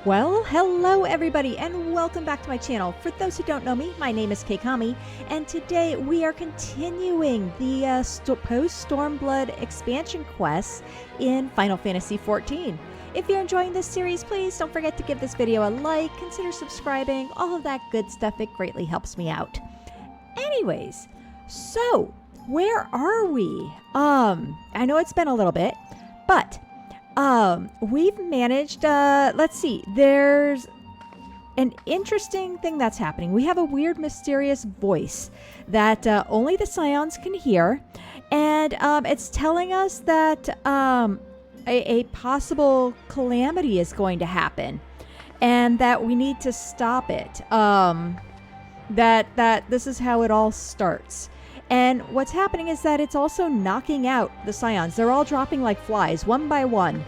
Well, hello everybody and welcome back to my channel. For those who don't know me, my name is Keikami, and today we are continuing the post-StormBlood expansion quests in Final Fantasy XIV. If you're enjoying this series, please don't forget to give this video a like, consider subscribing, all of that good stuff. It greatly helps me out. Anyways, so where are we? I know it's been a little bit, but we've managed, let's see, there's an interesting thing that's happening. We have a weird, mysterious voice that only the Scions can hear, and it's telling us that a possible calamity is going to happen, and that we need to stop it. That this is how it all starts. And what's happening is that it's also knocking out the Scions. They're all dropping like flies, one by one.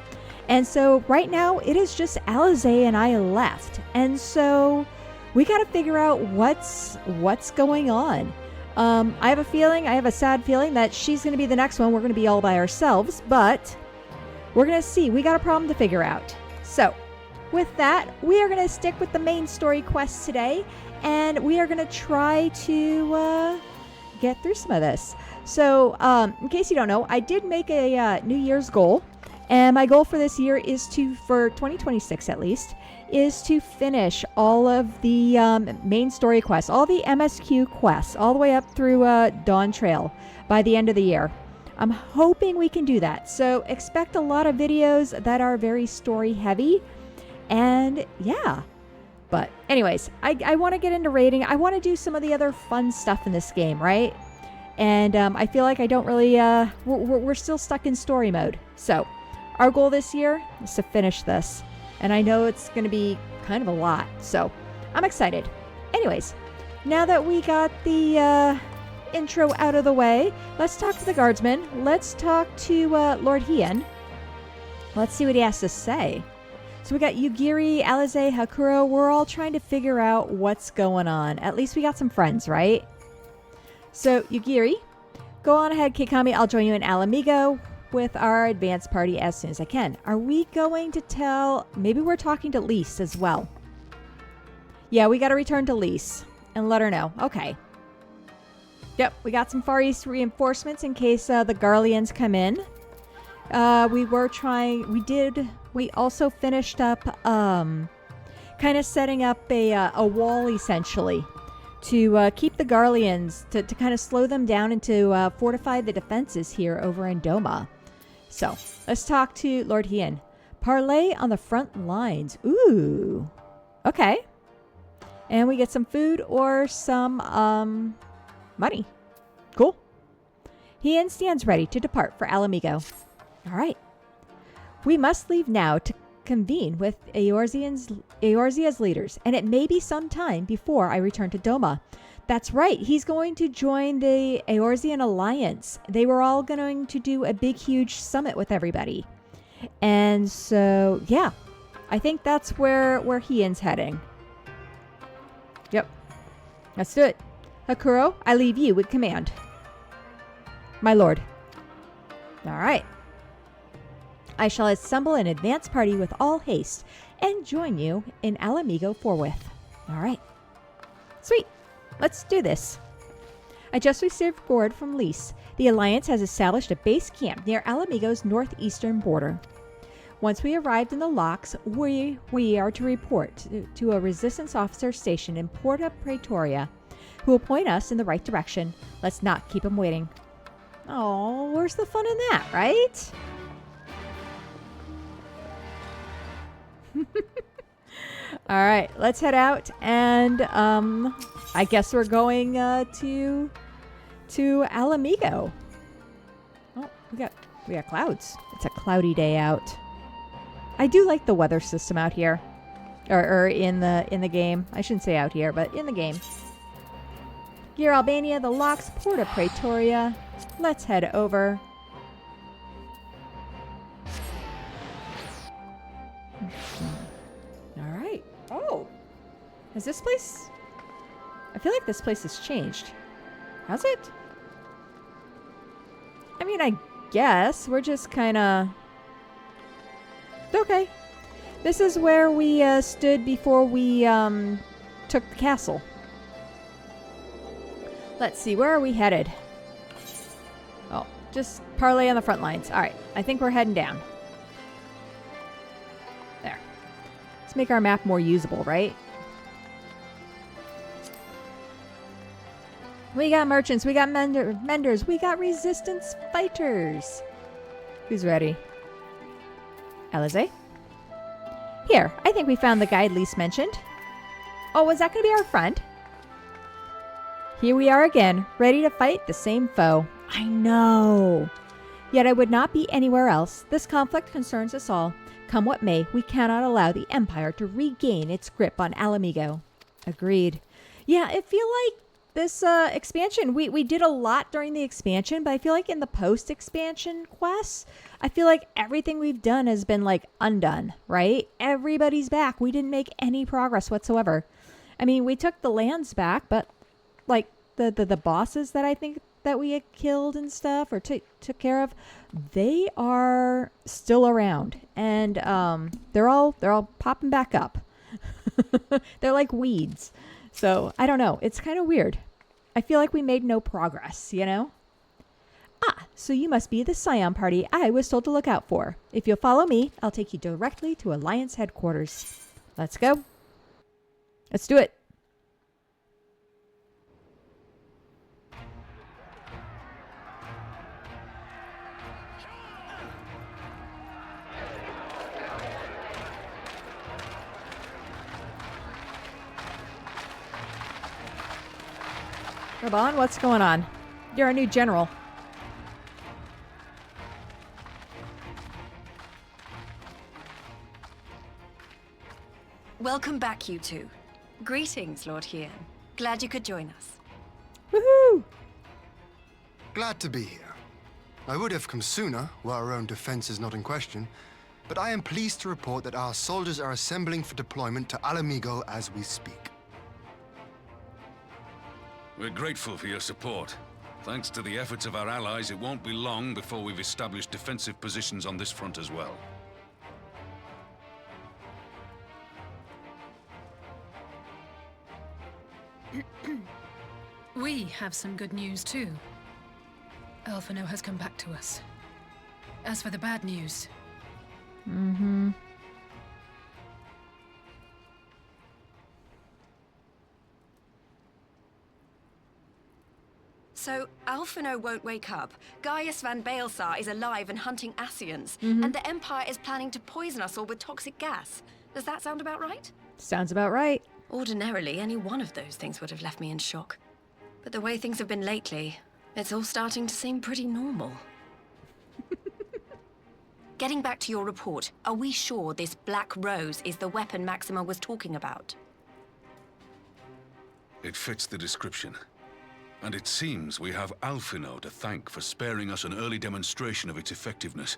And so right now, it is just Alisaie and I left. And so we got to figure out what's going on. I have a sad feeling that she's going to be the next one. We're going to be all by ourselves. But we're going to see. We got a problem to figure out. So with that, we are going to stick with the main story quests today. And we are going to try to get through some of this. So in case you don't know, I did make a New Year's goal, and my goal for this year is for 2026 at least, is to finish all of the main story quests, all the MSQ quests, all the way up through Dawn Trail by the end of the year. I'm hoping we can do that. So expect a lot of videos that are very story heavy, and yeah. But anyways, I want to get into raiding. I want to do some of the other fun stuff in this game, right? And I feel like I don't really, we're still stuck in story mode. So our goal this year is to finish this. And I know it's going to be kind of a lot. So I'm excited. Anyways, now that we got the intro out of the way, let's talk to the guardsman. Let's talk to Lord Hien. Let's see what he has to say. So we got Yugiri, Alisaie, Hakuro. We're all trying to figure out what's going on. At least we got some friends, right? So Yugiri, go on ahead, Keikami. I'll join you in Alamigo with our advanced party as soon as I can. Are we going to tell... Maybe we're talking to Lise as well. Yeah, we got to return to Lise and let her know. Okay. Yep, we got some Far East reinforcements in case the Garleans come in. We also finished up kind of setting up a wall essentially to keep the Garleans, to kind of slow them down and to fortify the defenses here over in Doma. So let's talk to Lord Hien. Parley on the front lines. Ooh. Okay. And we get some food or some money. Cool. Hien stands ready to depart for Alamigo. All right. We must leave now to convene with Eorzea's leaders, and it may be some time before I return to Doma. That's right. He's going to join the Eorzean Alliance. They were all going to do a big, huge summit with everybody. And so, yeah, I think that's where Hien's heading. Yep. Let's do it. Hakuro, I leave you with command. My lord. All right. I shall assemble an advance party with all haste and join you in Alamigo forthwith. All right. Sweet. Let's do this. I just received word from Lise. The Alliance has established a base camp near Alamigo's northeastern border. Once we arrived in the locks, we are to report to a resistance officer stationed in Porta Praetoria, who will point us in the right direction. Let's not keep him waiting. Oh, where's the fun in that, right? All right, let's head out, and I guess we're going to Alamigo. Oh, we got clouds. It's a cloudy day out. I do like the weather system out here, or in the game. I shouldn't say out here, but in the game. Gear Albania, the locks, Porta Praetoria. Let's head over. All right. Oh, has this place... I feel like this place has changed. Has it? I mean, I guess we're just kind of... Okay. This is where we stood before we took the castle. Let's see, where are we headed? Oh, just parlay on the front lines. All right, I think we're heading down. There. Let's make our map more usable, right? We got merchants, we got menders, we got resistance fighters. Who's ready? Alize? Here, I think we found the guide Lise mentioned. Oh, was that going to be our friend? Here we are again, ready to fight the same foe. I know. Yet I would not be anywhere else. This conflict concerns us all. Come what may, we cannot allow the Empire to regain its grip on Alamigo. Agreed. Yeah, I feel like this expansion, we did a lot during the expansion, but I feel like in the post-expansion quests, I feel like everything we've done has been like undone, right? Everybody's back. We didn't make any progress whatsoever. I mean, we took the lands back, but like the bosses that I think that we had killed and stuff or took care of, they are still around, and they're all popping back up. They're like weeds. So I don't know. It's kind of weird. I feel like we made no progress, you know? Ah, so you must be the Scion party I was told to look out for. If you'll follow me, I'll take you directly to Alliance headquarters. Let's go. Let's do it. Raban, what's going on? You're our new general. Welcome back, you two. Greetings, Lord Hien. Glad you could join us. Woohoo! Glad to be here. I would have come sooner, were our own defense is not in question, but I am pleased to report that our soldiers are assembling for deployment to Alamigo as we speak. We're grateful for your support. Thanks to the efforts of our allies, it won't be long before we've established defensive positions on this front as well. We have some good news too. Alphino has come back to us. As for the bad news... So, Alphino won't wake up. Gaius van Baelsar is alive and hunting Ascians. And the Empire is planning to poison us all with toxic gas. Does that sound about right? Sounds about right. Ordinarily, any one of those things would have left me in shock. But the way things have been lately, it's all starting to seem pretty normal. Getting back to your report, are we sure this Black Rose is the weapon Maxima was talking about? It fits the description. And it seems we have Alphino to thank for sparing us an early demonstration of its effectiveness.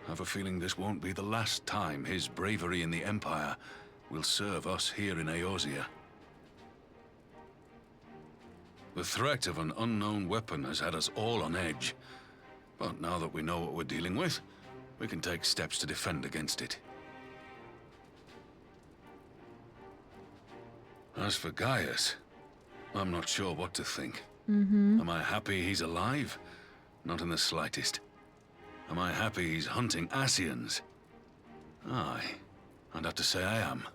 I have a feeling this won't be the last time his bravery in the Empire will serve us here in Eorzea. The threat of an unknown weapon has had us all on edge. But now that we know what we're dealing with, we can take steps to defend against it. As for Gaius, I'm not sure what to think. Am I happy he's alive? Not in the slightest. Am I happy he's hunting Ascians? Aye, I'd have to say I am.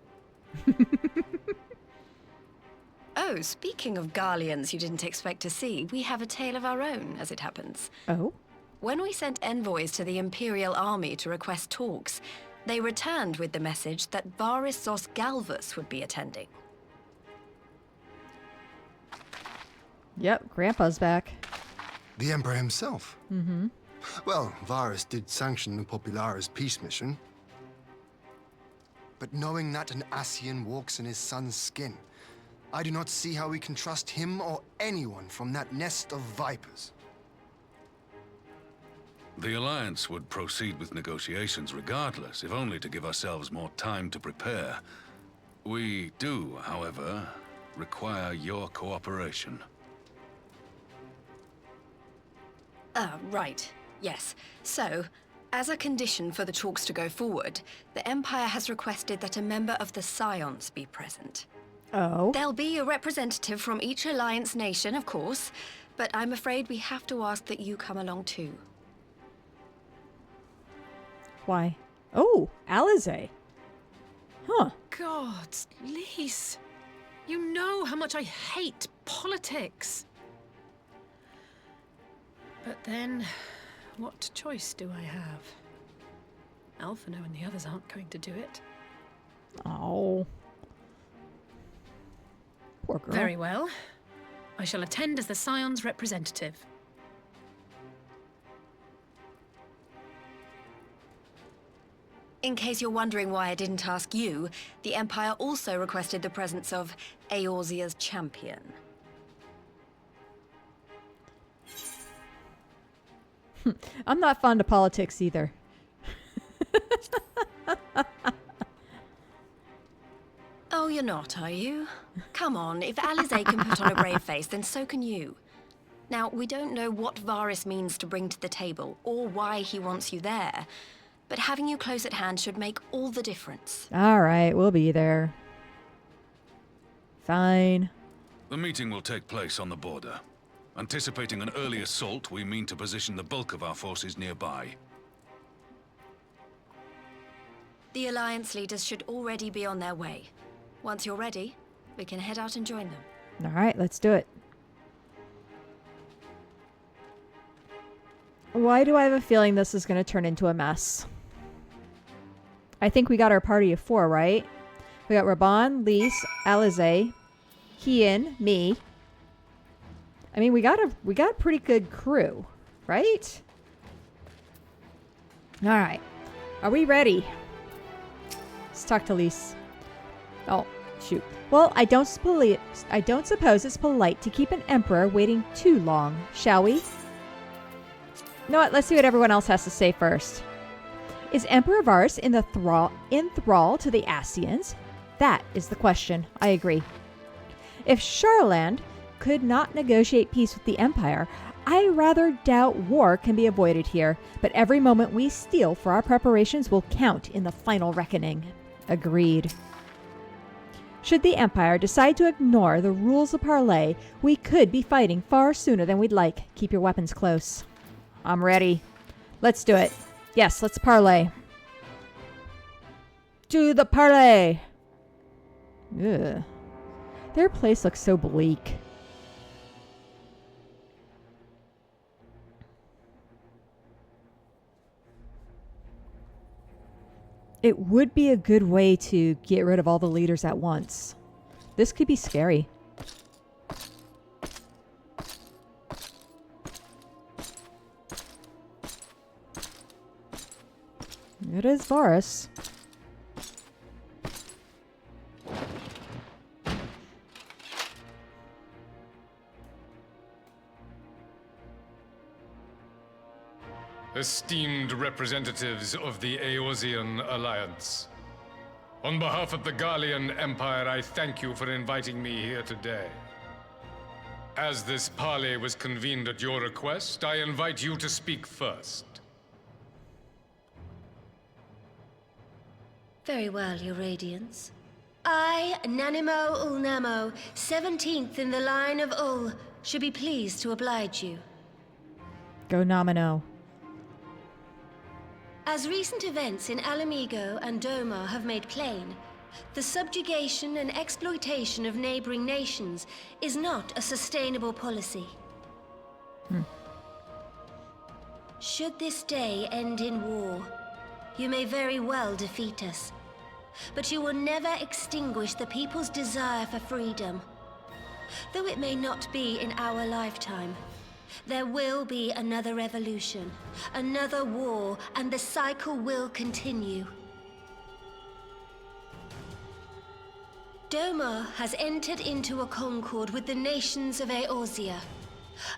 Oh, speaking of Garleans you didn't expect to see, we have a tale of our own, as it happens. Oh? When we sent envoys to the Imperial Army to request talks, they returned with the message that Varissos Galvus would be attending. Yep, Grandpa's back. The Emperor himself? Well, Varus did sanction the Popularis peace mission. But knowing that an Ascian walks in his son's skin, I do not see how we can trust him or anyone from that nest of vipers. The Alliance would proceed with negotiations regardless, if only to give ourselves more time to prepare. We do, however, require your cooperation. Right. Yes. So, As a condition for the talks to go forward, the Empire has requested that a member of the Scions be present. Oh. There'll be a representative from each Alliance nation, of course, but I'm afraid we have to ask that you come along too. Why? Oh, Alize. Huh. Gods, Lise. You know how much I hate politics. But then, what choice do I have? Alphino and the others aren't going to do it. Oh. Poor girl. Very well. I shall attend as the Scion's representative. In case you're wondering why I didn't ask you, the Empire also requested the presence of Eorzea's champion. I'm not fond of politics either. Oh, you're not, are you? Come on, if Alize can put on a brave face, then so can you. Now, we don't know what Varys means to bring to the table, or why he wants you there, but having you close at hand should make all the difference. All right, we'll be there. Fine. The meeting will take place on the border. Anticipating an early assault, we mean to position the bulk of our forces nearby. The Alliance leaders should already be on their way. Once you're ready, we can head out and join them. All right, let's do it. Why do I have a feeling this is going to turn into a mess? I think we got our party of 4, right? We got Raban, Lise, Alize, Kian, me. I mean, we got a pretty good crew, right? All right. Are we ready? Let's talk to Lise. Oh, shoot. Well, I don't suppose it's polite to keep an emperor waiting too long, shall we? You know what? Let's see what everyone else has to say first. Is Emperor Varys in thrall to the Ascians? That is the question. I agree. If Charland could not negotiate peace with the Empire, I rather doubt war can be avoided here, but every moment we steal for our preparations will count in the final reckoning. Agreed. Should the Empire decide to ignore the rules of parley, we could be fighting far sooner than we'd like. Keep your weapons close. I'm ready. Let's do it. Yes, let's parley. To the parley! Ugh. Their place looks so bleak. It would be a good way to get rid of all the leaders at once. This could be scary. It is Varys. Esteemed representatives of the Eorzean Alliance, on behalf of the Gallian Empire, I thank you for inviting me here today. As this parley was convened at your request, I invite you to speak first. Very well, Your Radiance. I, Nanimo Ulnamo, 17th in the line of Ul, should be pleased to oblige you. Go Nomino. As recent events in Alamigo and Doma have made plain, the subjugation and exploitation of neighboring nations is not a sustainable policy. Should this day end in war, you may very well defeat us. But you will never extinguish the people's desire for freedom. Though it may not be in our lifetime, there will be another revolution, another war, and the cycle will continue. Doma has entered into a concord with the nations of Eorzea,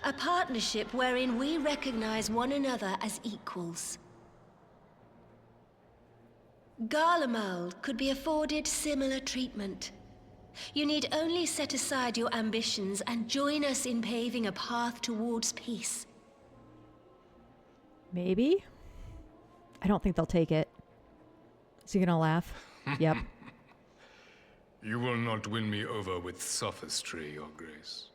a partnership wherein we recognize one another as equals. Garlemald could be afforded similar treatment. You need only set aside your ambitions and join us in paving a path towards peace. Maybe? I don't think they'll take it. Is he gonna laugh? Yep. You will not win me over with sophistry, Your Grace.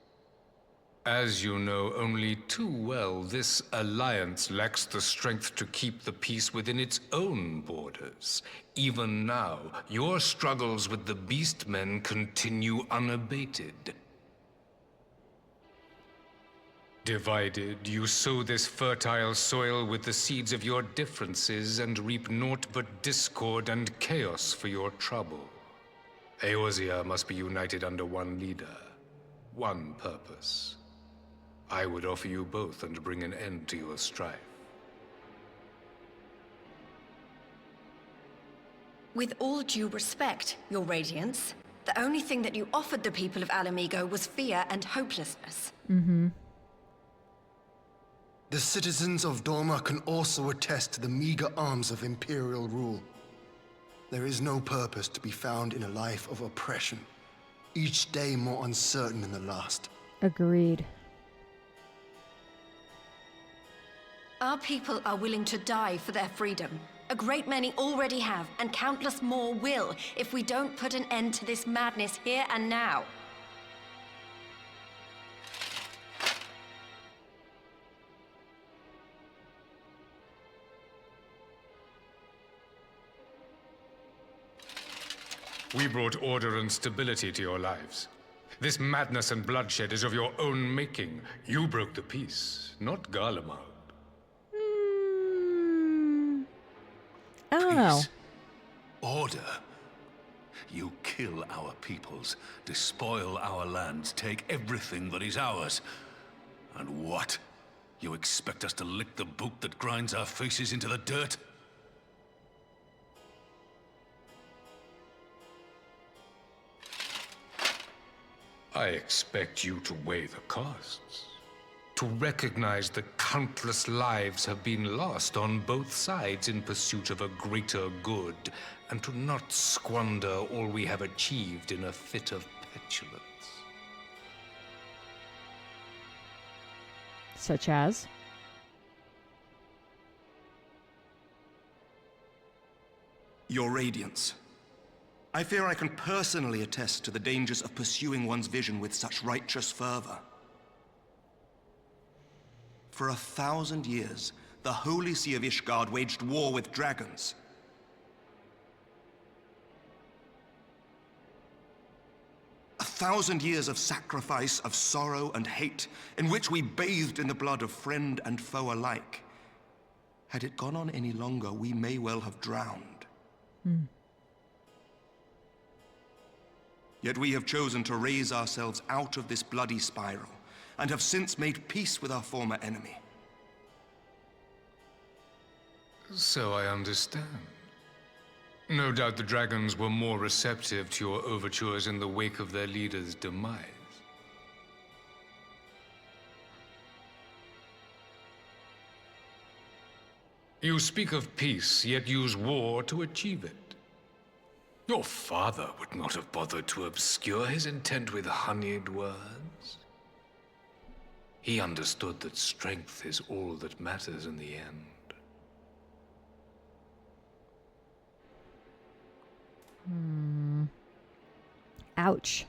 As you know only too well, this alliance lacks the strength to keep the peace within its own borders. Even now, your struggles with the Beastmen continue unabated. Divided, you sow this fertile soil with the seeds of your differences and reap naught but discord and chaos for your trouble. Eorzea must be united under one leader, one purpose. I would offer you both and bring an end to your strife. With all due respect, Your Radiance, the only thing that you offered the people of Alamigo was fear and hopelessness. Mm-hmm. The citizens of Dorma can also attest to the meager arms of Imperial rule. There is no purpose to be found in a life of oppression, each day more uncertain than the last. Agreed. Our people are willing to die for their freedom. A great many already have, and countless more will, if we don't put an end to this madness here and now. We brought order and stability to your lives. This madness and bloodshed is of your own making. You broke the peace, not Garlemald. I don't know. Peace. Order. You kill our peoples, despoil our lands, take everything that is ours. And what? You expect us to lick the boot that grinds our faces into the dirt? I expect you to weigh the costs. To recognize that countless lives have been lost on both sides in pursuit of a greater good, and to not squander all we have achieved in a fit of petulance. Such as? Your Radiance. I fear I can personally attest to the dangers of pursuing one's vision with such righteous fervor. For 1,000 years, the Holy See of Ishgard waged war with dragons. A 1,000 years of sacrifice, of sorrow and hate, in which we bathed in the blood of friend and foe alike. Had it gone on any longer, we may well have drowned. Yet we have chosen to raise ourselves out of this bloody spiral, and have since made peace with our former enemy. So I understand. No doubt the dragons were more receptive to your overtures in the wake of their leader's demise. You speak of peace, yet use war to achieve it. Your father would not have bothered to obscure his intent with honeyed words. He understood that strength is all that matters in the end. Ouch.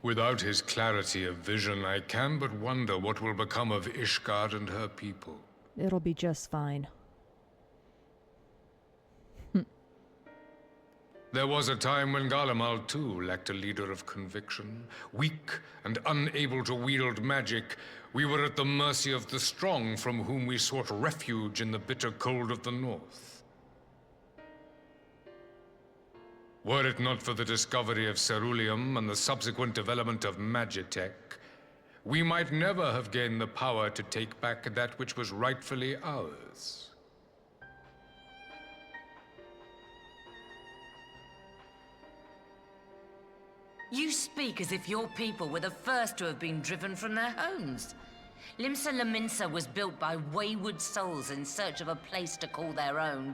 Without his clarity of vision, I can but wonder what will become of Ishgard and her people. It'll be just fine. There was a time when Garlemald, too, lacked a leader of conviction. Weak and unable to wield magic, we were at the mercy of the strong, from whom we sought refuge in the bitter cold of the north. Were it not for the discovery of ceruleum and the subsequent development of magitech, we might never have gained the power to take back that which was rightfully ours. You speak as if your people were the first to have been driven from their homes. Limsa Lominsa was built by wayward souls in search of a place to call their own.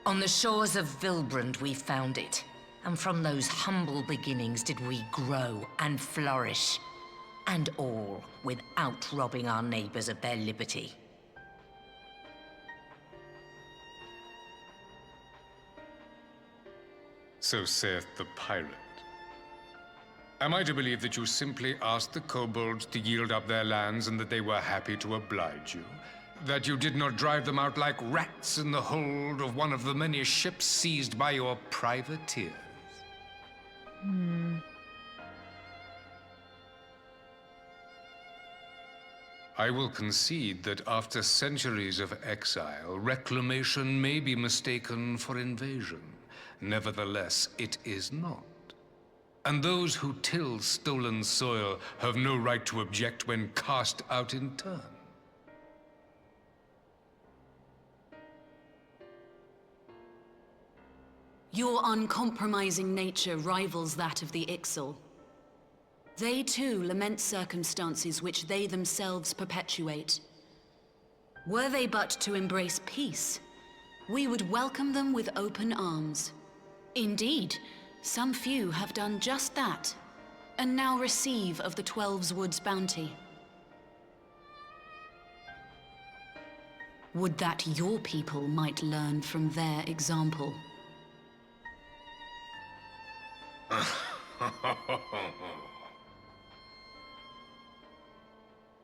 On the shores of Vilbrand we found it, and from those humble beginnings did we grow and flourish. and all, without robbing our neighbors of their liberty. So saith the pirate. Am I to believe that you simply asked the kobolds to yield up their lands and that they were happy to oblige you? That you did not drive them out like rats in the hold of one of the many ships seized by your privateers? I will concede that after centuries of exile, reclamation may be mistaken for invasion. Nevertheless, it is not. And those who till stolen soil have no right to object when cast out in turn. Your uncompromising nature rivals that of the Ixal. They too lament circumstances which they themselves perpetuate. Were they but to embrace peace, we would welcome them with open arms. Indeed, some few have done just that, and now receive of the 12's Wood's bounty. Would that your people might learn from their example.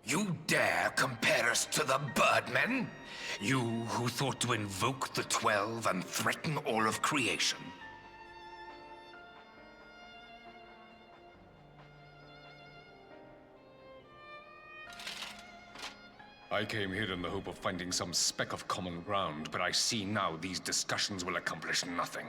You dare compare us to the Birdmen? You who thought to invoke the 12 and threaten all of creation? I came here in the hope of finding some speck of common ground, but I see now these discussions will accomplish nothing.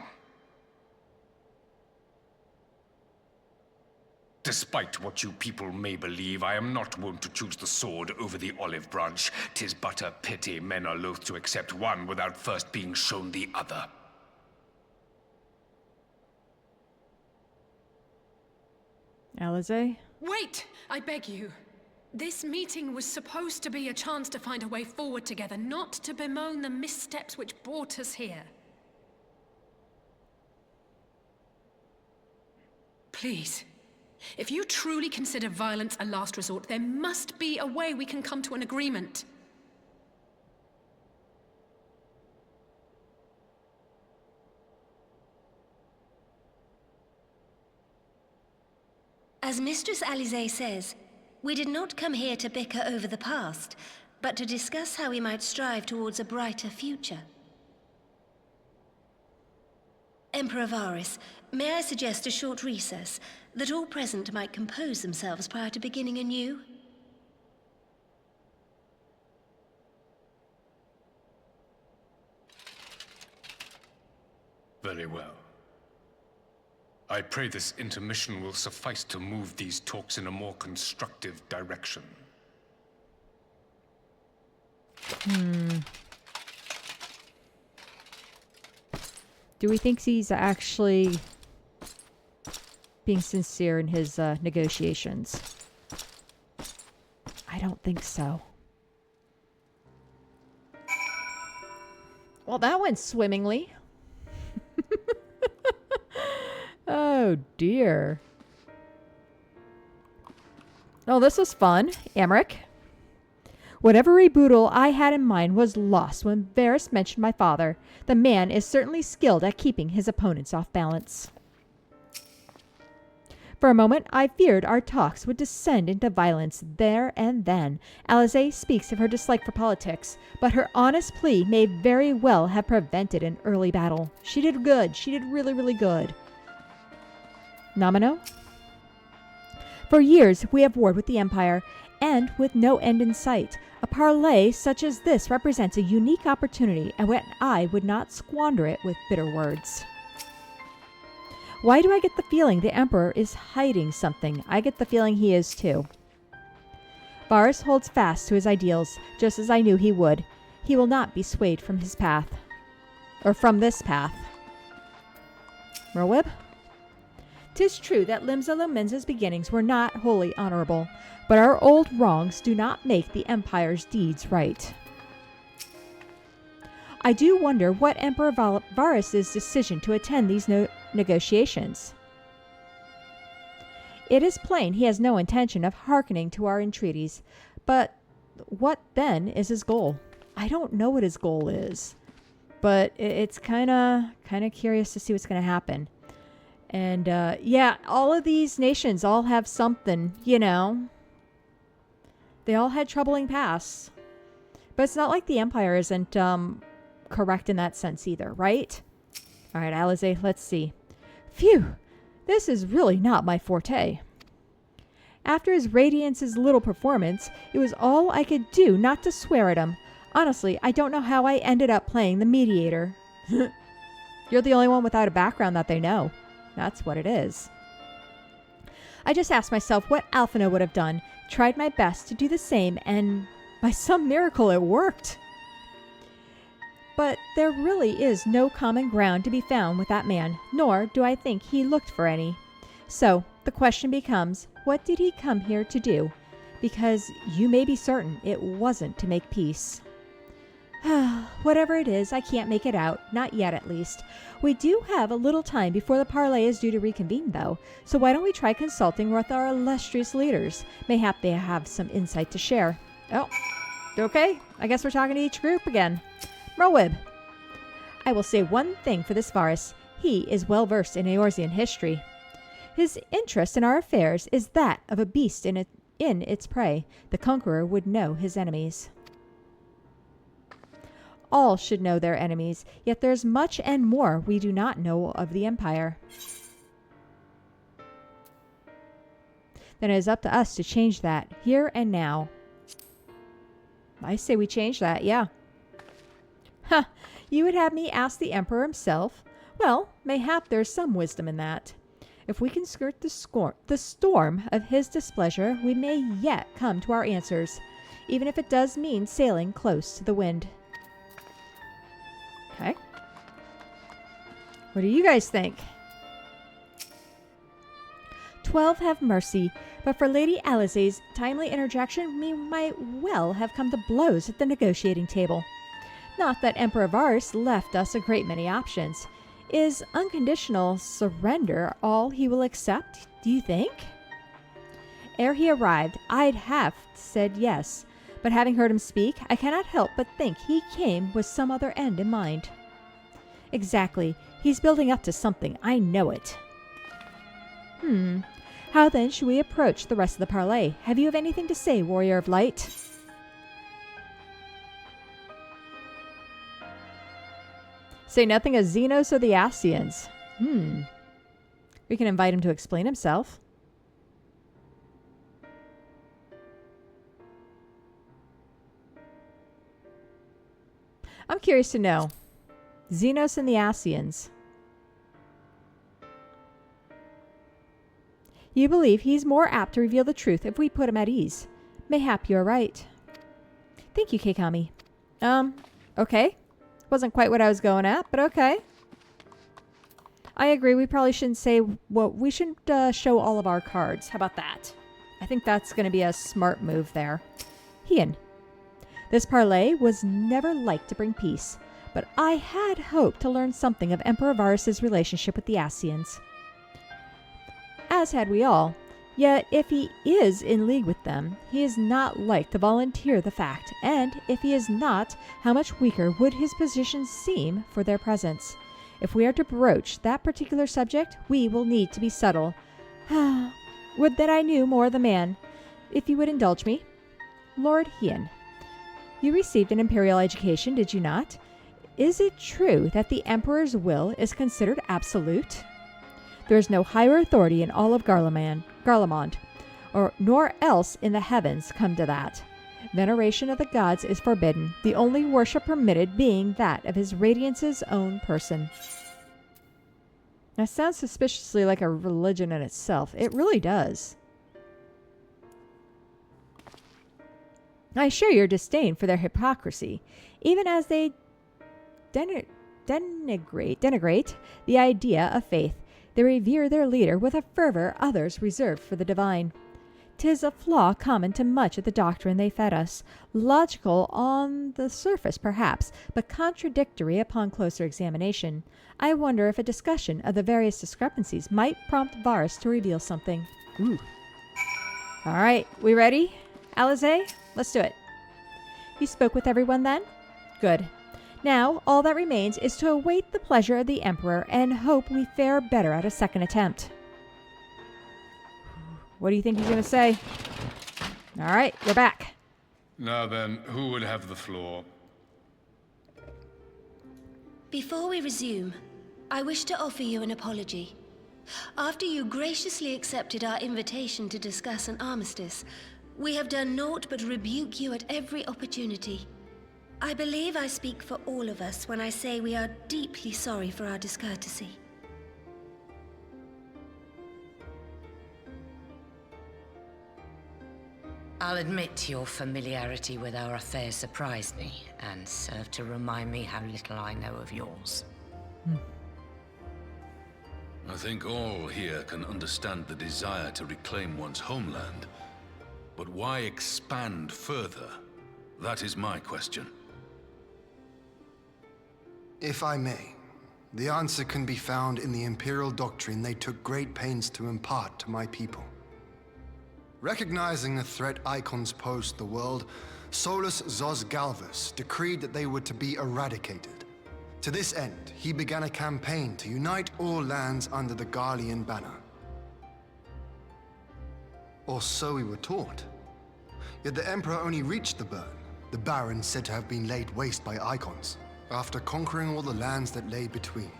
Despite what you people may believe, I am not wont to choose the sword over the olive branch. 'Tis but a pity men are loath to accept one without first being shown the other. Alize? Wait! I beg you. This meeting was supposed to be a chance to find a way forward together, not to bemoan the missteps which brought us here. Please. If you truly consider violence a last resort, there must be a way we can come to an agreement. As Mistress Alize says, we did not come here to bicker over the past, but to discuss how we might strive towards a brighter future. Emperor Varys, may I suggest a short recess, that all present might compose themselves prior to beginning anew? Very well. I pray this intermission will suffice to move these talks in a more constructive direction. Do we think he's actually being sincere in his negotiations? I don't think so. Well, that went swimmingly. Oh, dear. Oh, this was fun. Amric. Whatever reboodle I had in mind was lost when Varys mentioned my father. The man is certainly skilled at keeping his opponents off balance. For a moment, I feared our talks would descend into violence there and then. Alize speaks of her dislike for politics, but her honest plea may very well have prevented an early battle. She did good. She did really, really good. Nomino? For years, we have warred with the Empire, and with no end in sight. A parley such as this represents a unique opportunity, and I would not squander it with bitter words. Why do I get the feeling the Emperor is hiding something? I get the feeling he is too. Varys holds fast to his ideals, just as I knew he would. He will not be swayed from his path. Or from this path. Merwib? 'Tis true that Limsa Lominsa's beginnings were not wholly honorable, but our old wrongs do not make the Empire's deeds right. I do wonder what Emperor Varys' decision to attend these negotiations. It is plain he has no intention of hearkening to our entreaties. But what, then, is his goal? I don't know what his goal is. But it's kind of curious to see what's going to happen. And, yeah, all of these nations all have something, you know. They all had troubling pasts. But it's not like the Empire isn't correct in that sense either, right? All right, Alize, let's see. Phew, this is really not my forte. After his Radiance's little performance, it was all I could do not to swear at him. Honestly, I don't know how I ended up playing the mediator. You're the only one without a background that they know. That's what it is. I just asked myself what Alphinaud would have done, tried my best to do the same, and by some miracle it worked. But there really is no common ground to be found with that man, nor do I think he looked for any. So the question becomes, what did he come here to do? Because you may be certain it wasn't to make peace. Whatever it is, I can't make it out. Not yet, at least. We do have a little time before the parley is due to reconvene, though. So why don't we try consulting with our illustrious leaders? Mayhap they have some insight to share. Oh, okay. I guess we're talking to each group again. Merwib. I will say one thing for this Varus. He is well versed in Eorzean history. His interest in our affairs is that of a beast in its prey. The conqueror would know his enemies. All should know their enemies, yet there's much and more we do not know of the Empire. Then it is up to us to change that, here and now. I say we change that, yeah. Ha! You would have me ask the Emperor himself? Well, mayhap there's some wisdom in that. If we can skirt the storm of his displeasure, we may yet come to our answers, even if it does mean sailing close to the wind. Okay. What do you guys think? 12 have mercy, but for Lady Alize's timely interjection, we might well have come to blows at the negotiating table. Not that Emperor Varus left us a great many options. Is unconditional surrender all he will accept, do you think? Ere he arrived, I'd have said yes, but having heard him speak, I cannot help but think he came with some other end in mind. Exactly. He's building up to something. I know it. How then should we approach the rest of the parley? Have you anything to say, Warrior of Light? Say nothing of Zenos or the Ascians. We can invite him to explain himself. I'm curious to know. Zenos and the Ascians. You believe he's more apt to reveal the truth if we put him at ease. Mayhap you're right. Thank you, Keikami. Okay. Wasn't quite what I was going at, but okay. I agree, we probably shouldn't say, well, we shouldn't show all of our cards. How about that? I think that's going to be a smart move there. Hien. This parley was never like to bring peace, but I had hoped to learn something of Emperor Varus's relationship with the Ascians. As had we all. Yet, if he is in league with them, he is not like to volunteer the fact, and if he is not, how much weaker would his position seem for their presence? If we are to broach that particular subject, we will need to be subtle. Would that I knew more of the man. If you would indulge me. Lord Hien. You received an imperial education, did you not? Is it true that the Emperor's will is considered absolute? There is no higher authority in all of Garlemald, nor else in the heavens come to that. Veneration of the gods is forbidden, the only worship permitted being that of his Radiance's own person. That sounds suspiciously like a religion in itself. It really does. I share your disdain for their hypocrisy, even as they denigrate the idea of faith. They revere their leader with a fervor others reserve for the divine. 'Tis a flaw common to much of the doctrine they fed us, logical on the surface perhaps, but contradictory upon closer examination. I wonder if a discussion of the various discrepancies might prompt Varus to reveal something. Ooh. All right, we ready? Alize, let's do it. You spoke with everyone then? Good. Now, all that remains is to await the pleasure of the Emperor and hope we fare better at a second attempt. What do you think he's going to say? All right, we're back. Now then, who would have the floor? Before we resume, I wish to offer you an apology. After you graciously accepted our invitation to discuss an armistice, we have done naught but rebuke you at every opportunity. I believe I speak for all of us when I say we are deeply sorry for our discourtesy. I'll admit your familiarity with our affairs surprised me, and served to remind me how little I know of yours. I think all here can understand the desire to reclaim one's homeland. But why expand further? That is my question. If I may, the answer can be found in the Imperial doctrine they took great pains to impart to my people. Recognizing the threat icons posed to the world, Solus Zos Galvus decreed that they were to be eradicated. To this end, he began a campaign to unite all lands under the Garlean banner. Or so we were taught. Yet the Emperor only reached the burn, the Baron said to have been laid waste by icons, after conquering all the lands that lay between.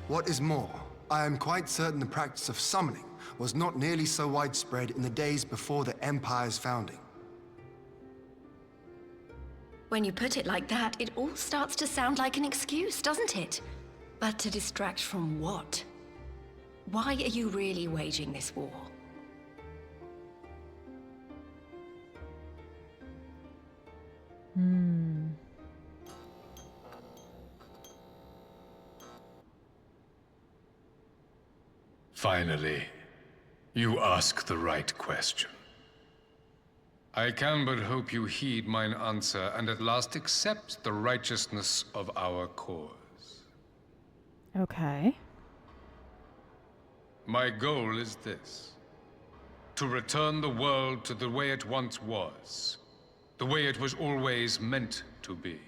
What is more, I am quite certain the practice of summoning was not nearly so widespread in the days before the Empire's founding. When you put it like that, it all starts to sound like an excuse, doesn't it? But to distract from what? Why are you really waging this war? Finally, you ask the right question. I can but hope you heed mine answer and at last accept the righteousness of our cause. Okay. My goal is this: to return the world to the way it once was, the way it was always meant to be.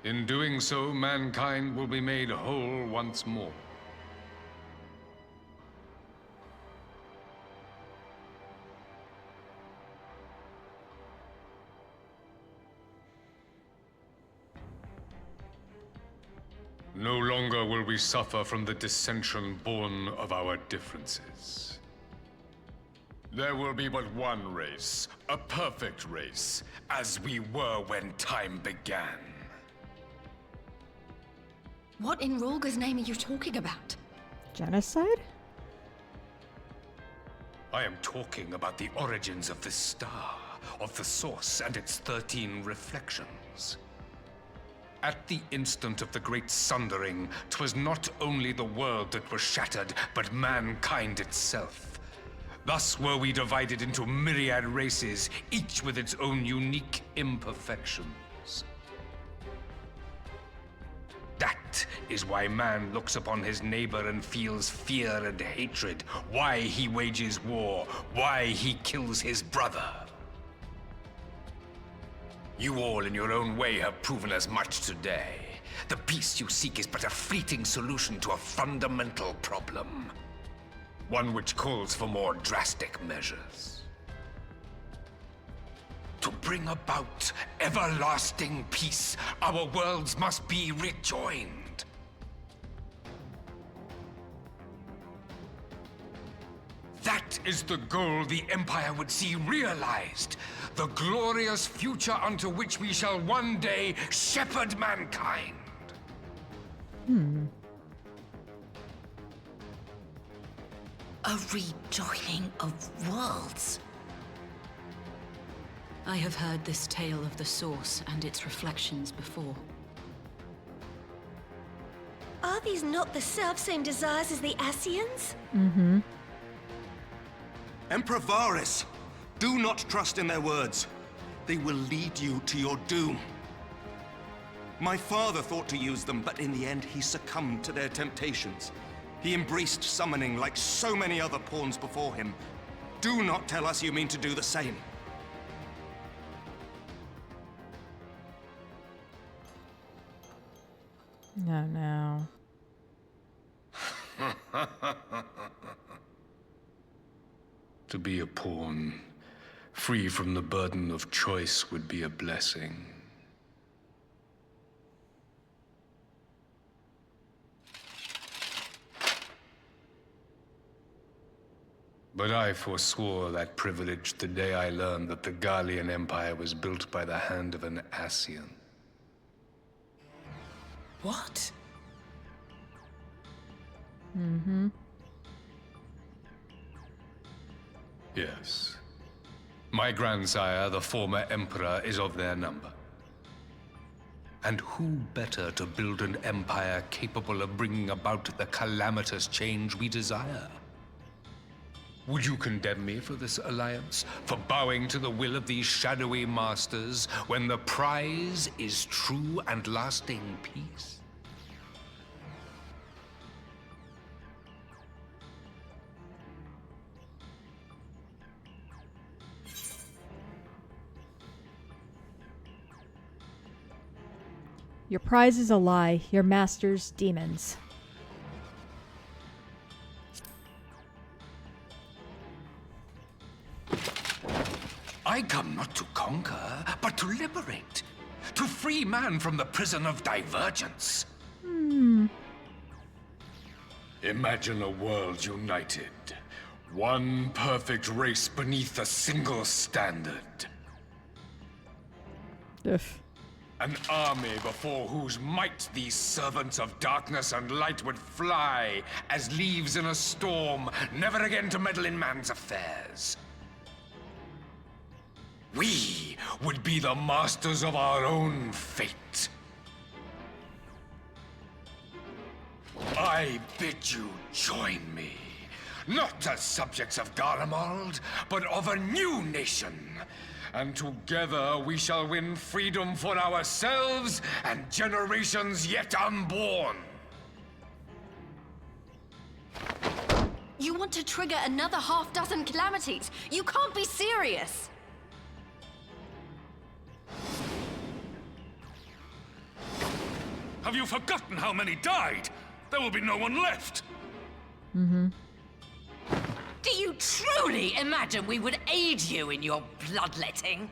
In doing so, mankind will be made whole once more. No longer will we suffer from the dissension born of our differences. There will be but one race, a perfect race, as we were when time began. What in Rulga's name are you talking about? Genocide? I am talking about the origins of this star, of the source and its 13 reflections. At the instant of the great sundering, 'twas not only the world that was shattered, but mankind itself. Thus were we divided into myriad races, each with its own unique imperfections. That is why man looks upon his neighbor and feels fear and hatred, why he wages war, why he kills his brother. You all in your own way have proven as much today. The peace you seek is but a fleeting solution to a fundamental problem. One which calls for more drastic measures. To bring about everlasting peace, our worlds must be rejoined. That is the goal the Empire would see realized. The glorious future unto which we shall one day shepherd mankind. A rejoining of worlds. I have heard this tale of the source and its reflections before. Are these not the self-same desires as the Ascians? Emperor Varys, do not trust in their words. They will lead you to your doom. My father thought to use them, but in the end he succumbed to their temptations. He embraced summoning like so many other pawns before him. Do not tell us you mean to do the same. No, no. To be a pawn, free from the burden of choice, would be a blessing. But I forswore that privilege the day I learned that the Garlean Empire was built by the hand of an Ascian. What? Mm-hmm. Yes. My grandsire, the former Emperor, is of their number. And who better to build an empire capable of bringing about the calamitous change we desire? Would you condemn me for this alliance? For bowing to the will of these shadowy masters, when the prize is true and lasting peace? Your prize is a lie. Your master's demons. I come not to conquer, but to liberate. To free man from the prison of divergence. Imagine a world united. One perfect race beneath a single standard. Ugh. An army before whose might these servants of darkness and light would fly as leaves in a storm, never again to meddle in man's affairs. We would be the masters of our own fate. I bid you join me, not as subjects of Garlemald, but of a new nation. And together we shall win freedom for ourselves and generations yet unborn. You want to trigger another half-dozen calamities? You can't be serious! Have you forgotten how many died? There will be no one left. Mm-hmm. Do you truly imagine we would aid you in your bloodletting?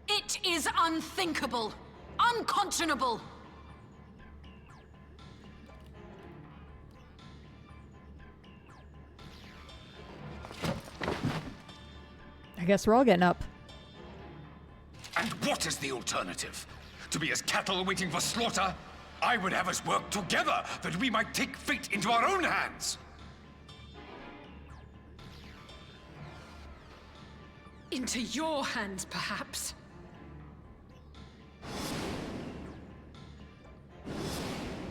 It is unthinkable, unconscionable. I guess we're all getting up. And what is the alternative? To be as cattle waiting for slaughter? I would have us work together, that we might take fate into our own hands. Into your hands, perhaps.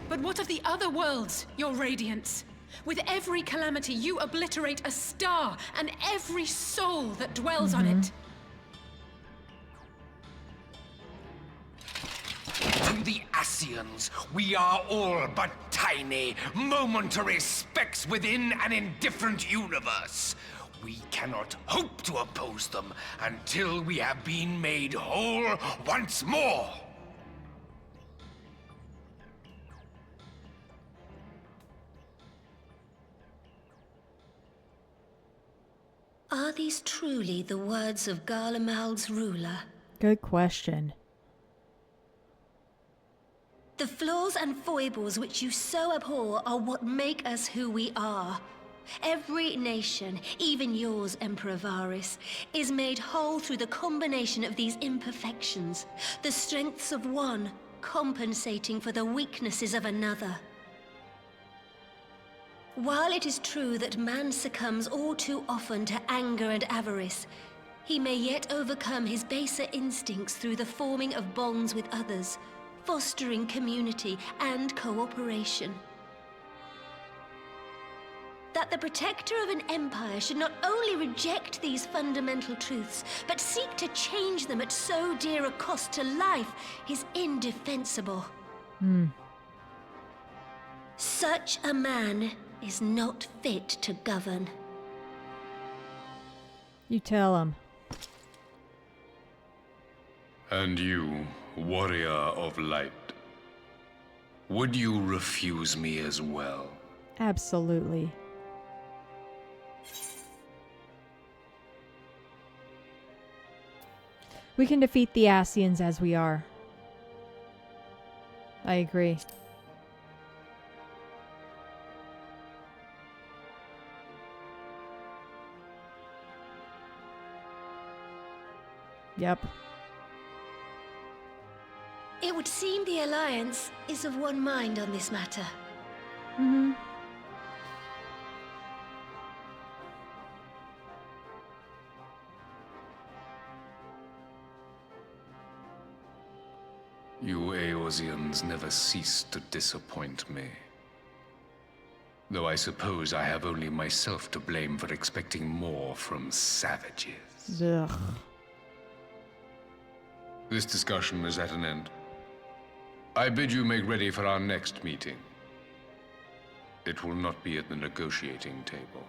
But what of the other worlds, your radiance? With every calamity, you obliterate a star and every soul that dwells on it. To the Ascians, we are all but tiny, momentary specks within an indifferent universe. We cannot hope to oppose them until we have been made whole once more. Are these truly the words of Garlemald's ruler? Good question. The flaws and foibles which you so abhor are what make us who we are. Every nation, even yours, Emperor Varys, is made whole through the combination of these imperfections, the strengths of one compensating for the weaknesses of another. While it is true that man succumbs all too often to anger and avarice, he may yet overcome his baser instincts through the forming of bonds with others, fostering community and cooperation. That the protector of an empire should not only reject these fundamental truths, but seek to change them at so dear a cost to life is indefensible. Such a man is not fit to govern. You tell him. And you, warrior of light, would you refuse me as well? Absolutely. We can defeat the Asians as we are. I agree. Yep. It would seem the Alliance is of one mind on this matter. Mm-hmm. You Eorzeans never cease to disappoint me. Though I suppose I have only myself to blame for expecting more from savages. Ugh. This discussion is at an end. I bid you make ready for our next meeting. It will not be at the negotiating table.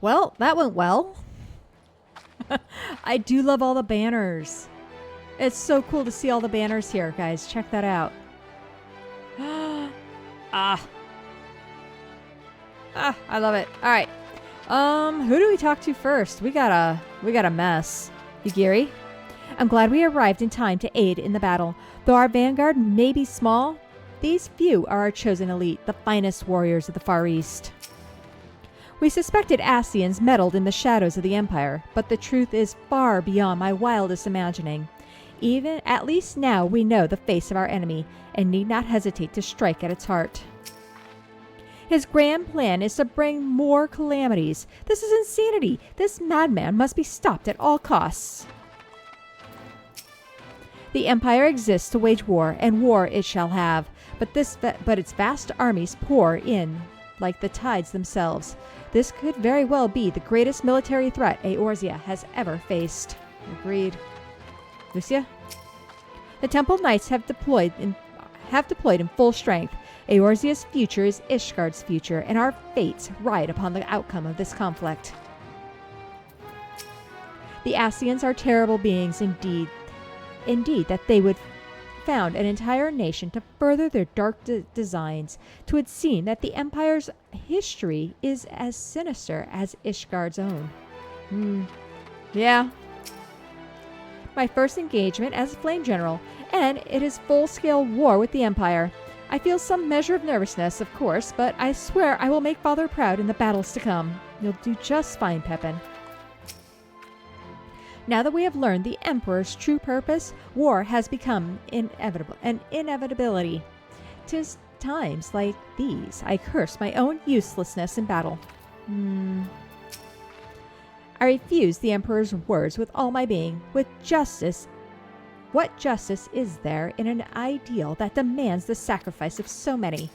Well, that went well. I do love all the banners. It's so cool to see all the banners here, guys. Check that out. I love it. All right. Who do we talk to first? We got a mess. Yugiri? I'm glad we arrived in time to aid in the battle. Though our vanguard may be small, these few are our chosen elite, the finest warriors of the Far East. We suspected Asians meddled in the shadows of the Empire, but the truth is far beyond my wildest imagining. Even at least now we know the face of our enemy, and need not hesitate to strike at its heart. His grand plan is to bring more calamities. This is insanity. This madman must be stopped at all costs. The Empire exists to wage war, and war it shall have, but its vast armies pour in like the tides themselves. This could very well be the greatest military threat Eorzea has ever faced. Agreed. Lucia? The Temple Knights have deployed in full strength. Eorzea's future is Ishgard's future, and our fates ride upon the outcome of this conflict. The Asians are terrible beings indeed. Indeed, that they would found an entire nation to further their dark designs. 'Twould seem that the Empire's history is as sinister as Ishgard's own. Yeah. My first engagement as Flame General, and it is full-scale war with the Empire. I feel some measure of nervousness, of course, but I swear I will make Father proud in the battles to come. You'll do just fine, Pepin. Now that we have learned the Emperor's true purpose, war has become an inevitability. 'Tis times like these I curse my own uselessness in battle. I refuse the Emperor's words with all my being. With justice, what justice is there in an ideal that demands the sacrifice of so many?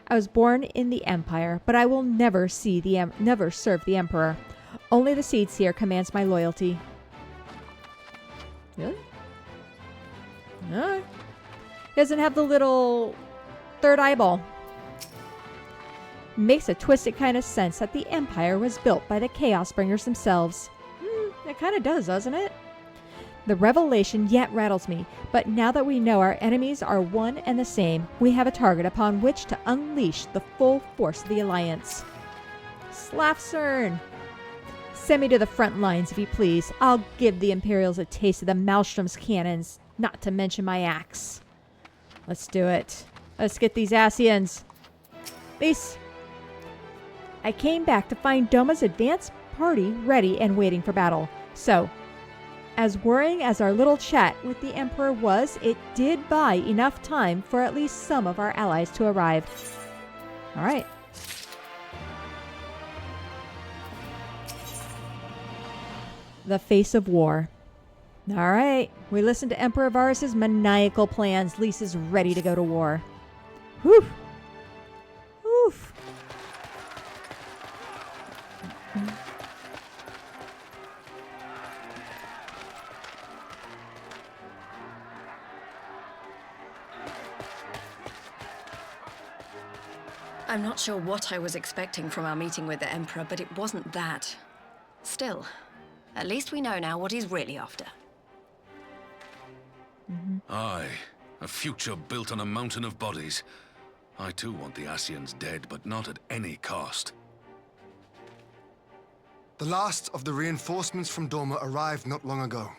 I was born in the Empire, but I will never serve the Emperor. Only the Seed Seer commands my loyalty. Really? No. He doesn't have the little third eyeball. Makes a twisted kind of sense that the Empire was built by the Chaos Bringers themselves. It kind of does, doesn't it? The revelation yet rattles me, but now that we know our enemies are one and the same, we have a target upon which to unleash the full force of the Alliance. Slafcern! Send me to the front lines, if you please. I'll give the Imperials a taste of the Maelstrom's cannons, not to mention my axe. Let's do it. Let's get these Asians. Peace. I came back to find Doma's advance party ready and waiting for battle. So, as worrying as our little chat with the Emperor was, it did buy enough time for at least some of our allies to arrive. All right. the face of war. All right, we listened to Emperor Varus's maniacal plans. Lisa's ready to go to war. Whew. Oof. I'm not sure what I was expecting from our meeting with the Emperor, but it wasn't that. Still, at least we know now what he's really after. Aye, a future built on a mountain of bodies. I too want the Ascians dead, but not at any cost. The last of the reinforcements from Dorma arrived not long ago.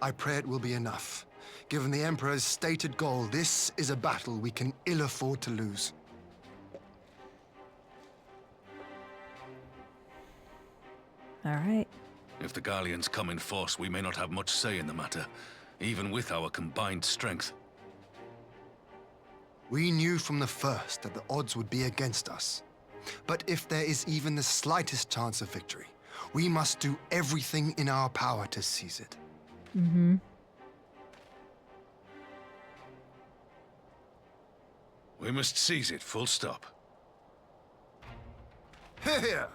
I pray it will be enough. Given the Emperor's stated goal, this is a battle we can ill afford to lose. All right. If the Gallians come in force, we may not have much say in the matter, even with our combined strength. We knew from the first that the odds would be against us. But if there is even the slightest chance of victory, we must do everything in our power to seize it. Mm-hmm. We must seize it, full stop. Here!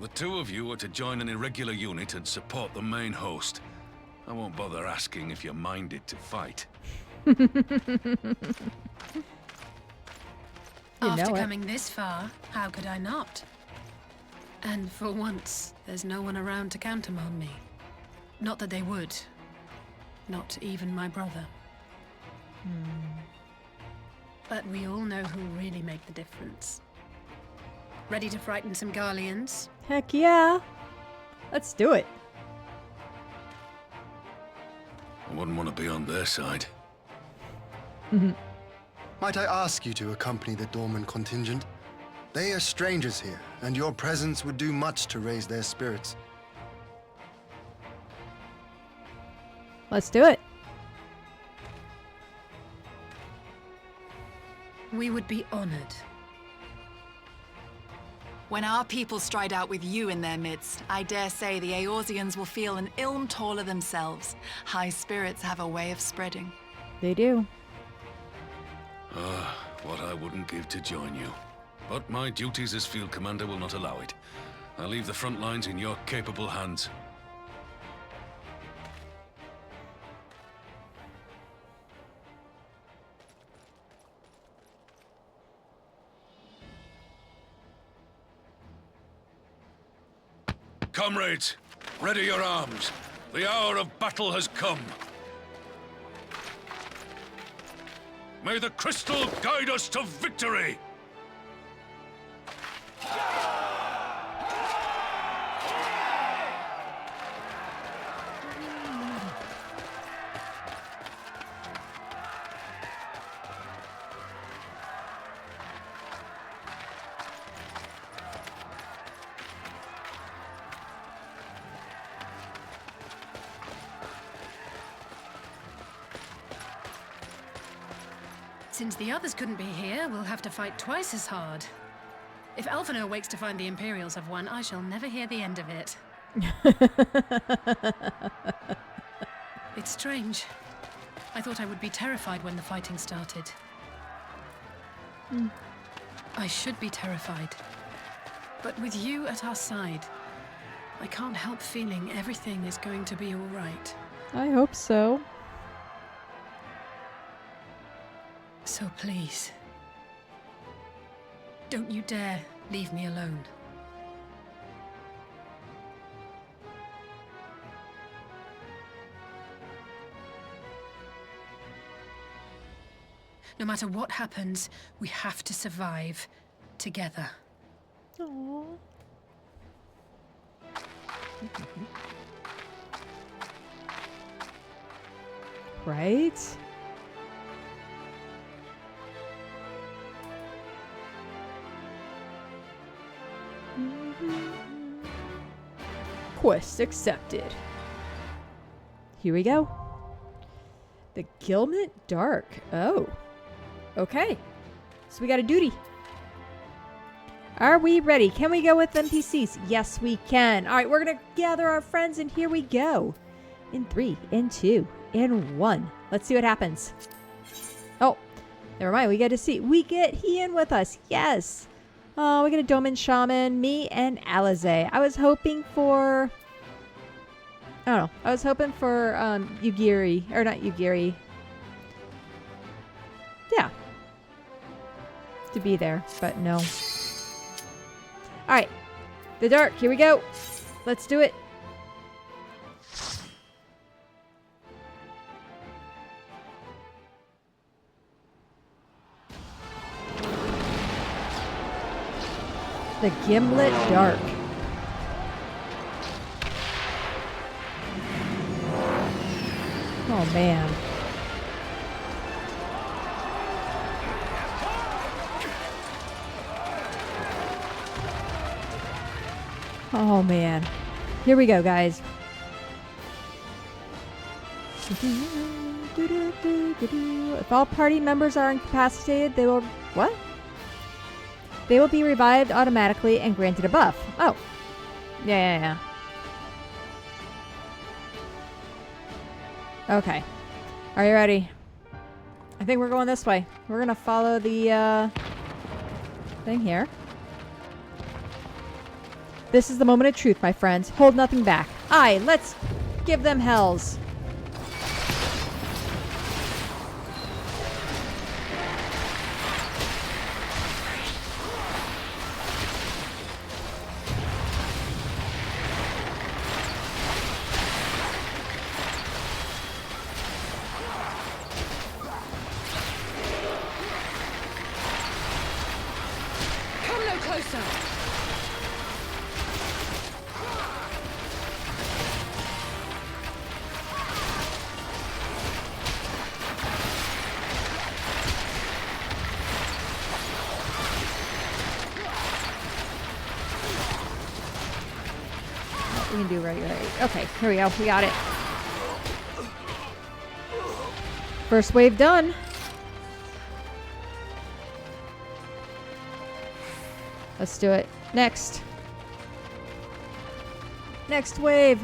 The two of you are to join an irregular unit and support the main host. I won't bother asking if you're minded to fight. After coming this far, how could I not? And for once, there's no one around to countermand me. Not that they would. Not even my brother. But we all know who really make the difference. Ready to frighten some Garleans? Heck yeah. Let's do it. I wouldn't want to be on their side. Might I ask you to accompany the Dorman contingent? They are strangers here, and your presence would do much to raise their spirits. Let's do it. We would be honored. When our people stride out with you in their midst, I dare say the Eorzeans will feel an ilm taller themselves. High spirits have a way of spreading. They do. What I wouldn't give to join you. But my duties as field commander will not allow it. I'll leave the front lines in your capable hands. Comrades, ready your arms. The hour of battle has come. May the crystal guide us to victory! Since the others couldn't be here, we'll have to fight twice as hard. If Alphinaud wakes to find the Imperials have won, I shall never hear the end of it. It's strange. I thought I would be terrified when the fighting started. I should be terrified. But with you at our side, I can't help feeling everything is going to be all right. I hope so. So please, don't you dare leave me alone. No matter what happens, we have to survive together. Aww. Right? Quest accepted. Here we go. The Gilmet Dark. Oh. Okay. So we got a duty. Are we ready? Can we go with NPCs? Yes, we can. All right, we're going to gather our friends, and here we go. In 3, in 2, in 1. Let's see what happens. Oh, never mind. We get to see. We get Ian with us. Yes. Oh, we get a Doman Shaman, me, and Alize. I was hoping for... I don't know. I was hoping for Yugiri. Or not Yugiri. Yeah. To be there, but no. Alright. The dark. Here we go. Let's do it. The Gimlet Dark. Oh, man. Oh, man. Here we go, guys. If all party members are incapacitated, they will... What? They will be revived automatically and granted a buff. Oh. Yeah. Okay. Are you ready? I think we're going this way. We're going to follow the thing here. This is the moment of truth, my friends. Hold nothing back. Aye, let's give them hells. We can do right. Okay, here we go. We got it. First wave done. Let's do it. Next. Next wave.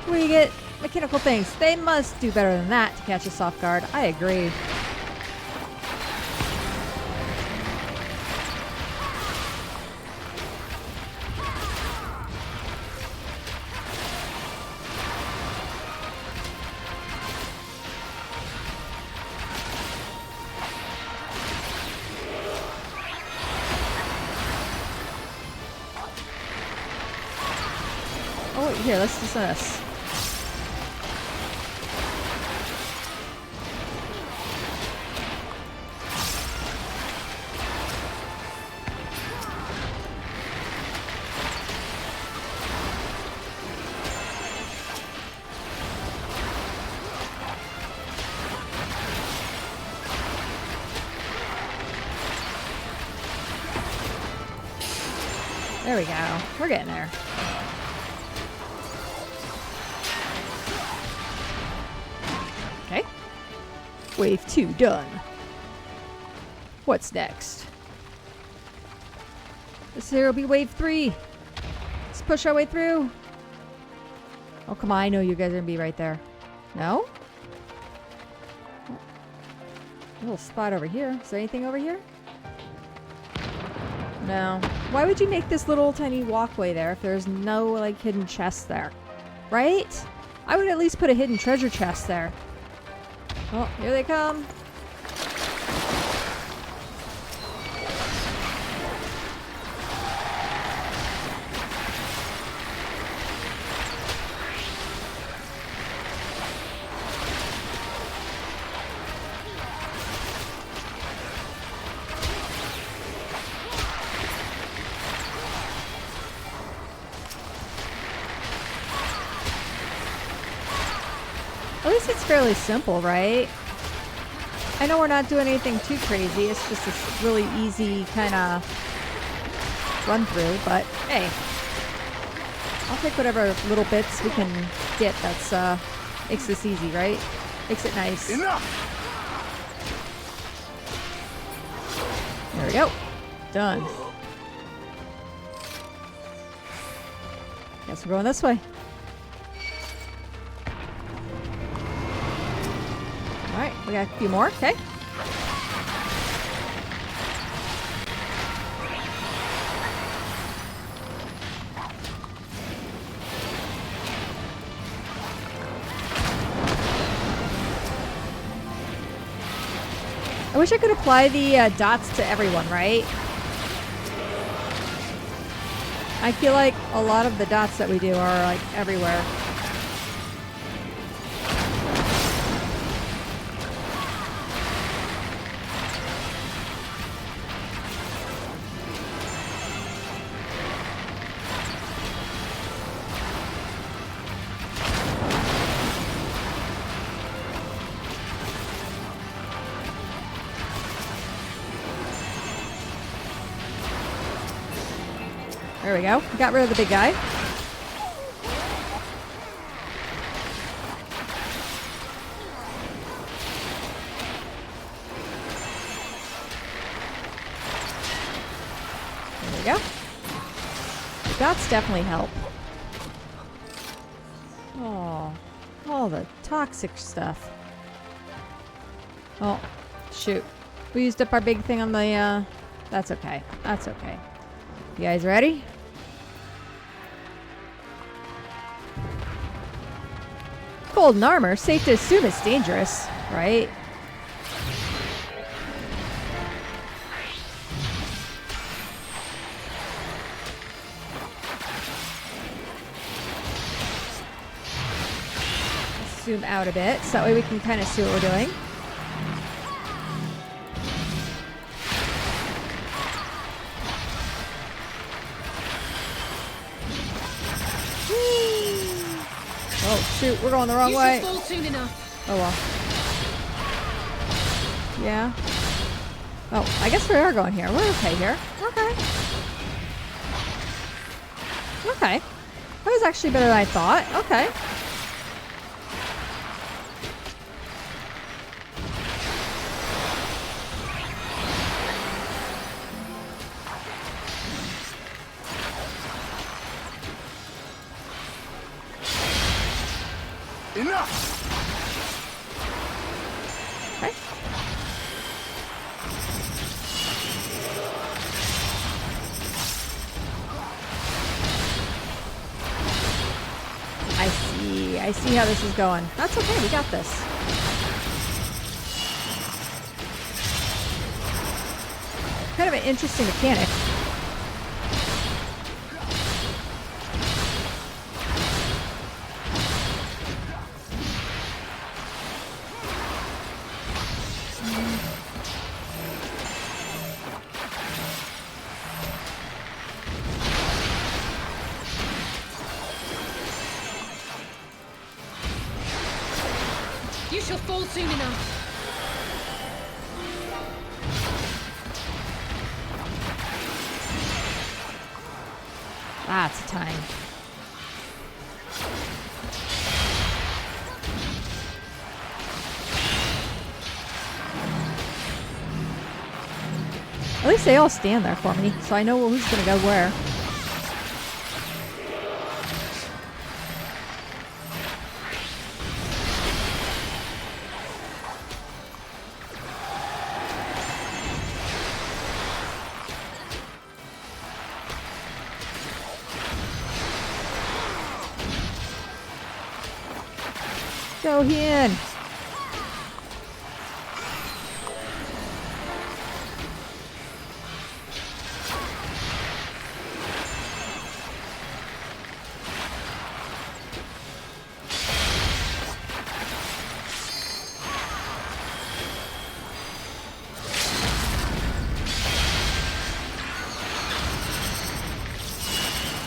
We get mechanical things. They must do better than that to catch us off guard. I agree. Oh, wait, here, let's do this. There we go. We're getting there. Okay. Wave 2 done. What's next? This here will be wave 3. Let's push our way through. Oh, come on. I know you guys are going to be right there. No? A little spot over here. Is there anything over here? No. Why would you make this little tiny walkway there if there's no, like, hidden chest there? Right? I would at least put a hidden treasure chest there. Oh, here they come. At least it's fairly simple, right? I know we're not doing anything too crazy. It's just this really easy kind of run through, but hey. I'll take whatever little bits we can get that's makes this easy, right? Makes it nice. Enough! There we go. Done. Guess we're going this way. Alright, we got a few more. Okay. I wish I could apply the dots to everyone, right? I feel like a lot of the dots that we do are like everywhere. There we go. Got rid of the big guy. There we go. The dots definitely help. Oh, all the toxic stuff. Oh, shoot. We used up our big thing on the, that's okay. That's okay. You guys ready? Golden armor, safe to assume it's dangerous, right? Zoom out a bit, so that way we can kind of see what we're doing. Oh shoot, we're going the wrong way. Fall soon enough. Oh well. Yeah. Oh, I guess we are going here. We're okay here. Okay. Okay. That was actually better than I thought. Okay. Enough! Okay. I see how this is going. That's okay, we got this. Kind of an interesting mechanic. You shall fall soon enough. Lots of time. At least they all stand there for me, so I know who's gonna go where. Go in.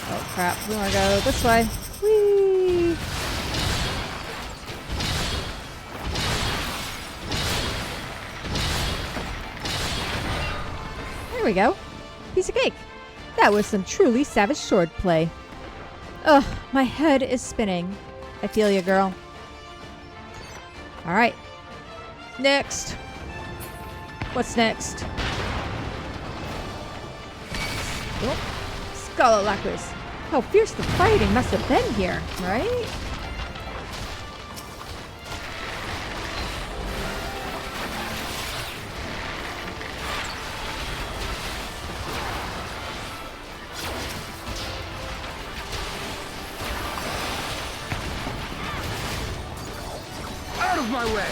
Oh crap, we wanna go this way. Whee! There we go. Piece of cake. That was some truly savage swordplay. Ugh, my head is spinning. I feel you, girl. All right. Next. What's next? Oh, Scarlet Lacquers. How fierce the fighting must have been here, right? Out of my way!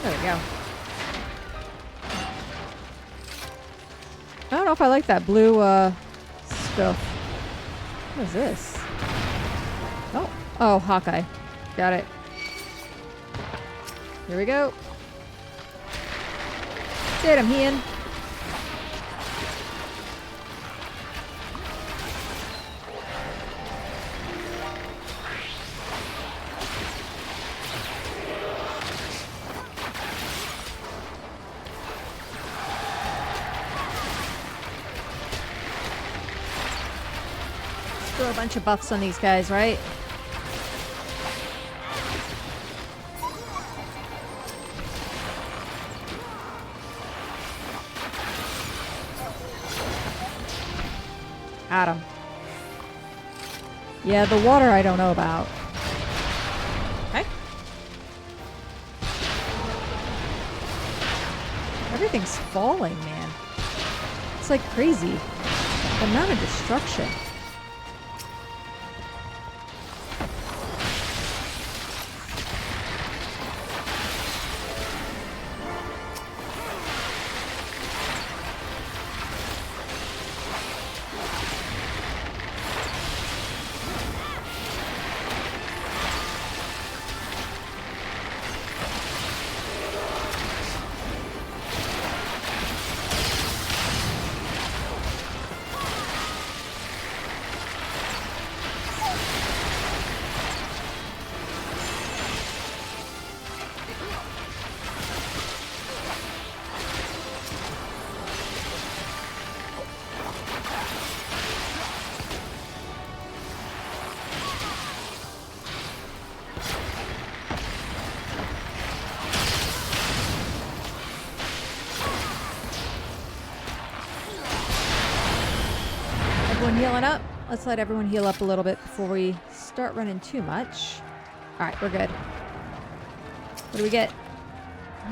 There we go. I don't know if I like that blue stuff. What is this? Oh, Hawkeye. Got it. Here we go. Get him, Ian. Throw a bunch of buffs on these guys, right? Got him. Yeah, the water I don't know about. Okay. Everything's falling, man. It's like crazy. The amount of destruction. Everyone healing up? Let's let everyone heal up a little bit before we start running too much. Alright, we're good. What do we get?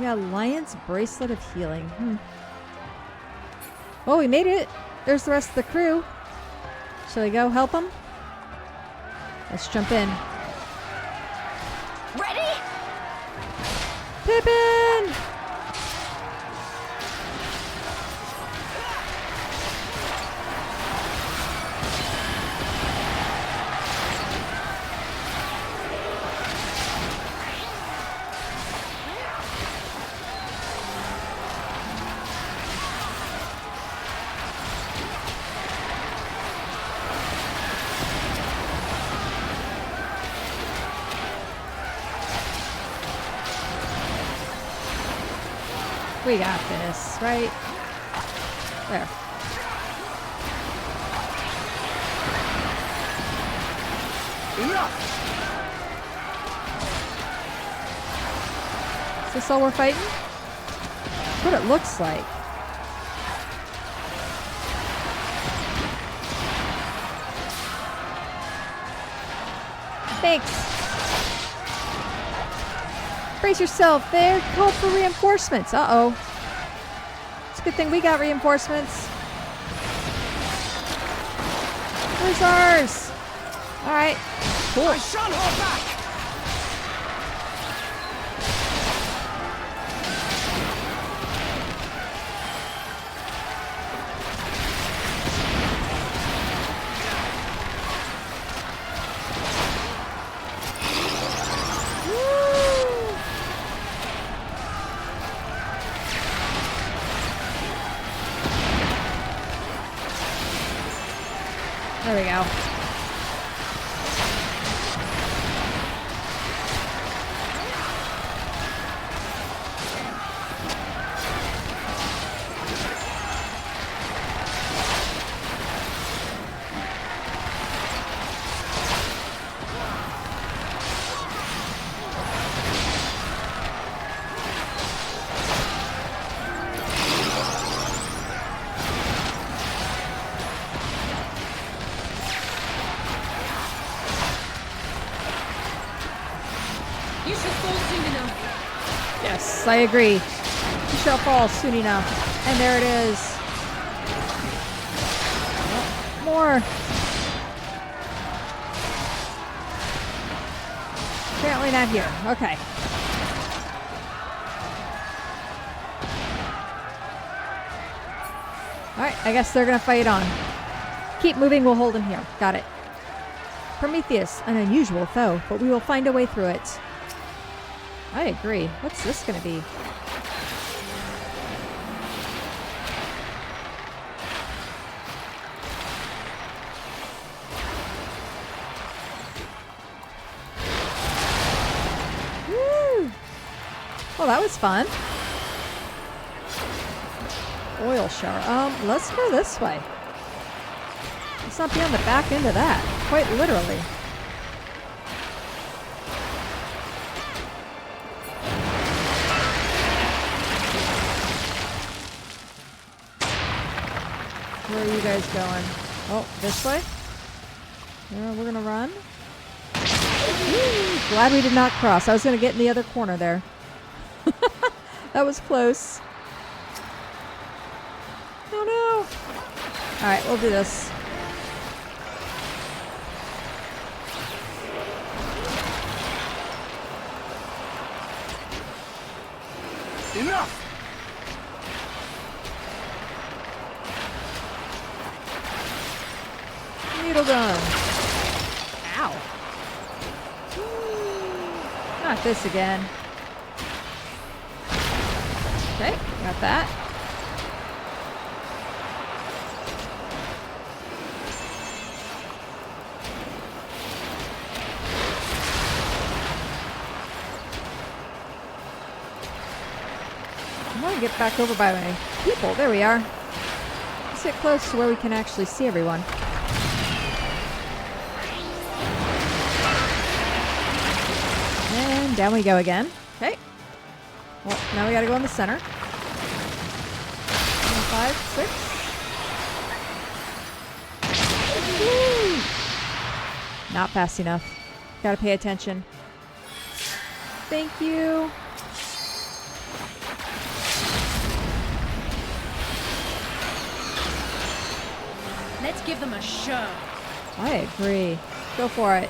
Yeah, Lion's Bracelet of Healing. Oh, we made it! There's the rest of the crew. Shall we go help them? Let's jump in. Ready? Pippin! We got this, right? There. Is this all we're fighting? That's what it looks like. Thanks. Brace yourself there. Call for reinforcements. Uh-oh. It's a good thing we got reinforcements. Where's ours? Alright. Cool. I shall hold back! There we go. Yes, I agree. You shall fall soon enough. And there it is. Oh, more. Apparently not here. Okay. Alright, I guess they're gonna fight on. Keep moving, we'll hold him here. Got it. Prometheus, an unusual foe, but we will find a way through it. I agree. What's this gonna be? Woo! Well, that was fun. Oil shower. Let's go this way. Let's not be on the back end of that. Quite literally. Where are you guys going? Oh, this way? Yeah, we're gonna run. Woo! Glad we did not cross. I was gonna get in the other corner there. That was close. Oh no! Alright, we'll do this. Enough! Needle gun. Ow. Not this again. Okay, got that. I want to get back over by my people. There we are. Let's get close to where we can actually see everyone. And down we go again. Okay. Well, now we gotta go in the center. 5, 6. Woo! Not fast enough. Gotta pay attention. Thank you. Let's give them a show. I agree. Go for it.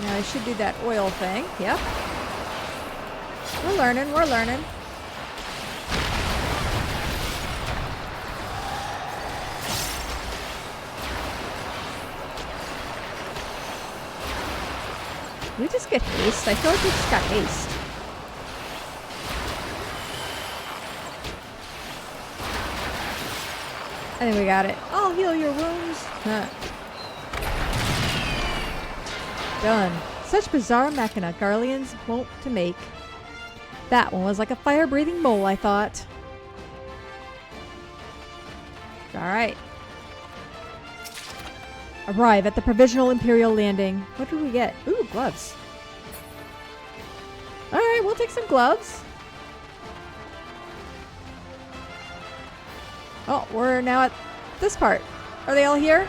Now I should do that oil thing. Yep. We're learning, we're learning. Did we just get haste? I feel like we just got haste. I think we got it. I'll heal your wounds. Huh. Done. Such bizarre mechana Garleans wont to make. That one was like a fire-breathing mole, I thought. Alright. Arrive at the Provisional Imperial Landing. What do we get? Ooh, gloves. Alright, we'll take some gloves. Oh, we're now at this part. Are they all here?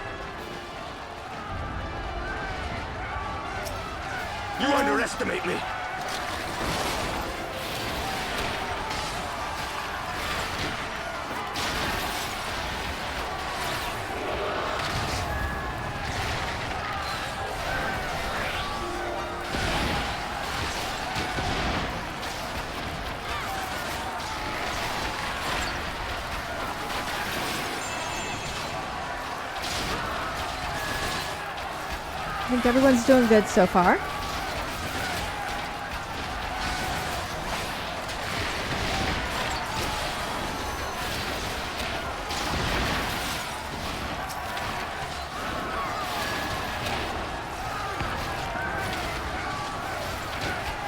You underestimate me. I think everyone's doing good so far.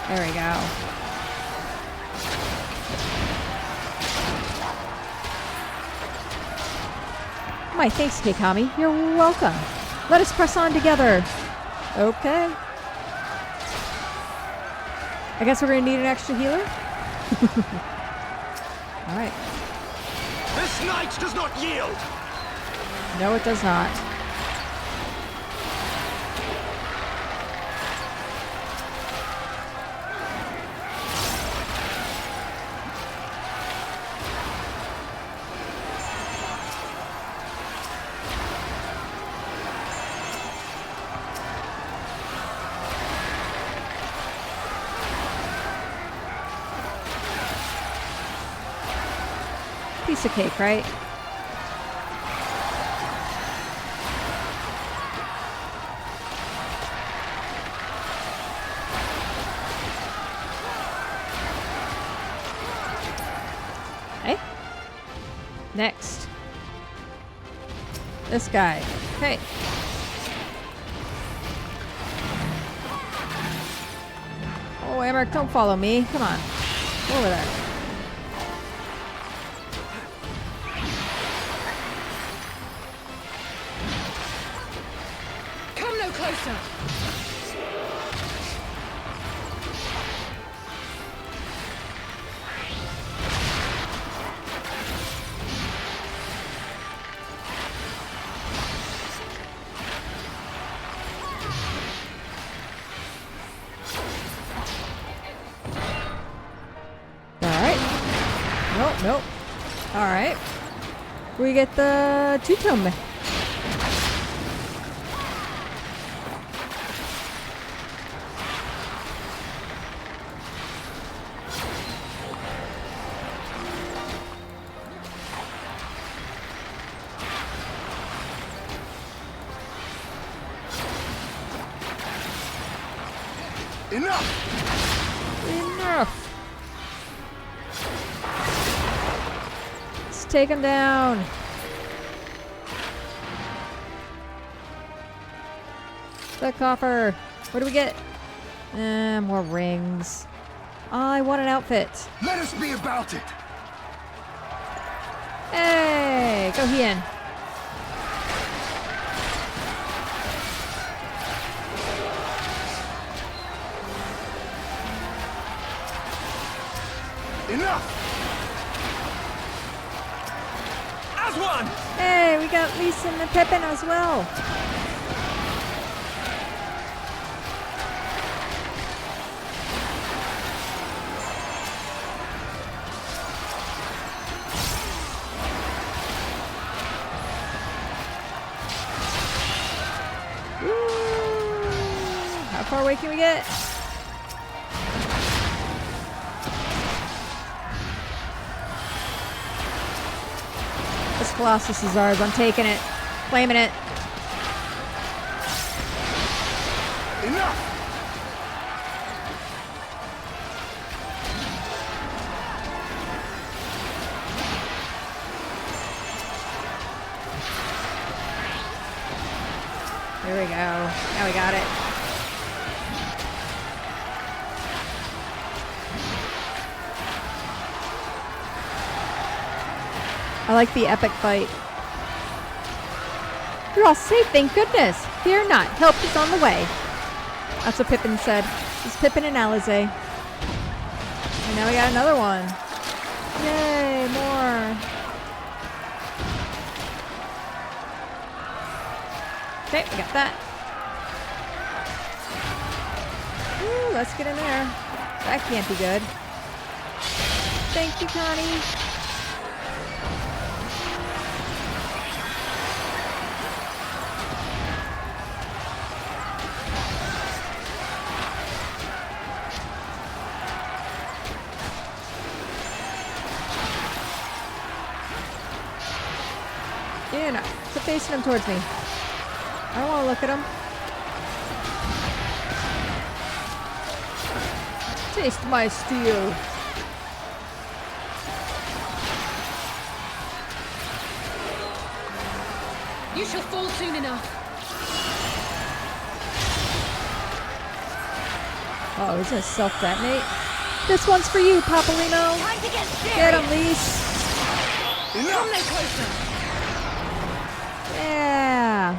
There we go. My thanks, Keikami. You're welcome. Let us press on together. Okay. I guess we're going to need an extra healer. All right. This knight does not yield! No, it does not. Piece of cake, right? Okay. Next. This guy. Okay. Oh, Emmerich, don't follow me. Come on. Go over there. Closer. Alright. Nope. Alright. We get the two-tone. Enough! Let's take him down. The coffer. What do we get? More rings. I want an outfit. Let us be about it! Hey! Go Hien. Enough! As one! Hey, we got Lisa and the Pippin as well. Woo! How far away can we get? This Colossus is ours. I'm taking it. Claiming it. Enough! There we go. Now we got it. I like the epic fight. You're all safe, thank goodness. Fear not, help is on the way. That's what Pippin said. It's Pippin and Alisaie. And now we got another one. Yay, more. Okay, we got that. Ooh, let's get in there. That can't be good. Thank you, Connie. Yeah, no. Quit facing him towards me. I don't want to look at him. Taste my steel. You shall fall soon enough. Oh, he's gonna self-detonate. This one's for you, Papolino. Time to get Get him, Lise. Come no closer. Yeah.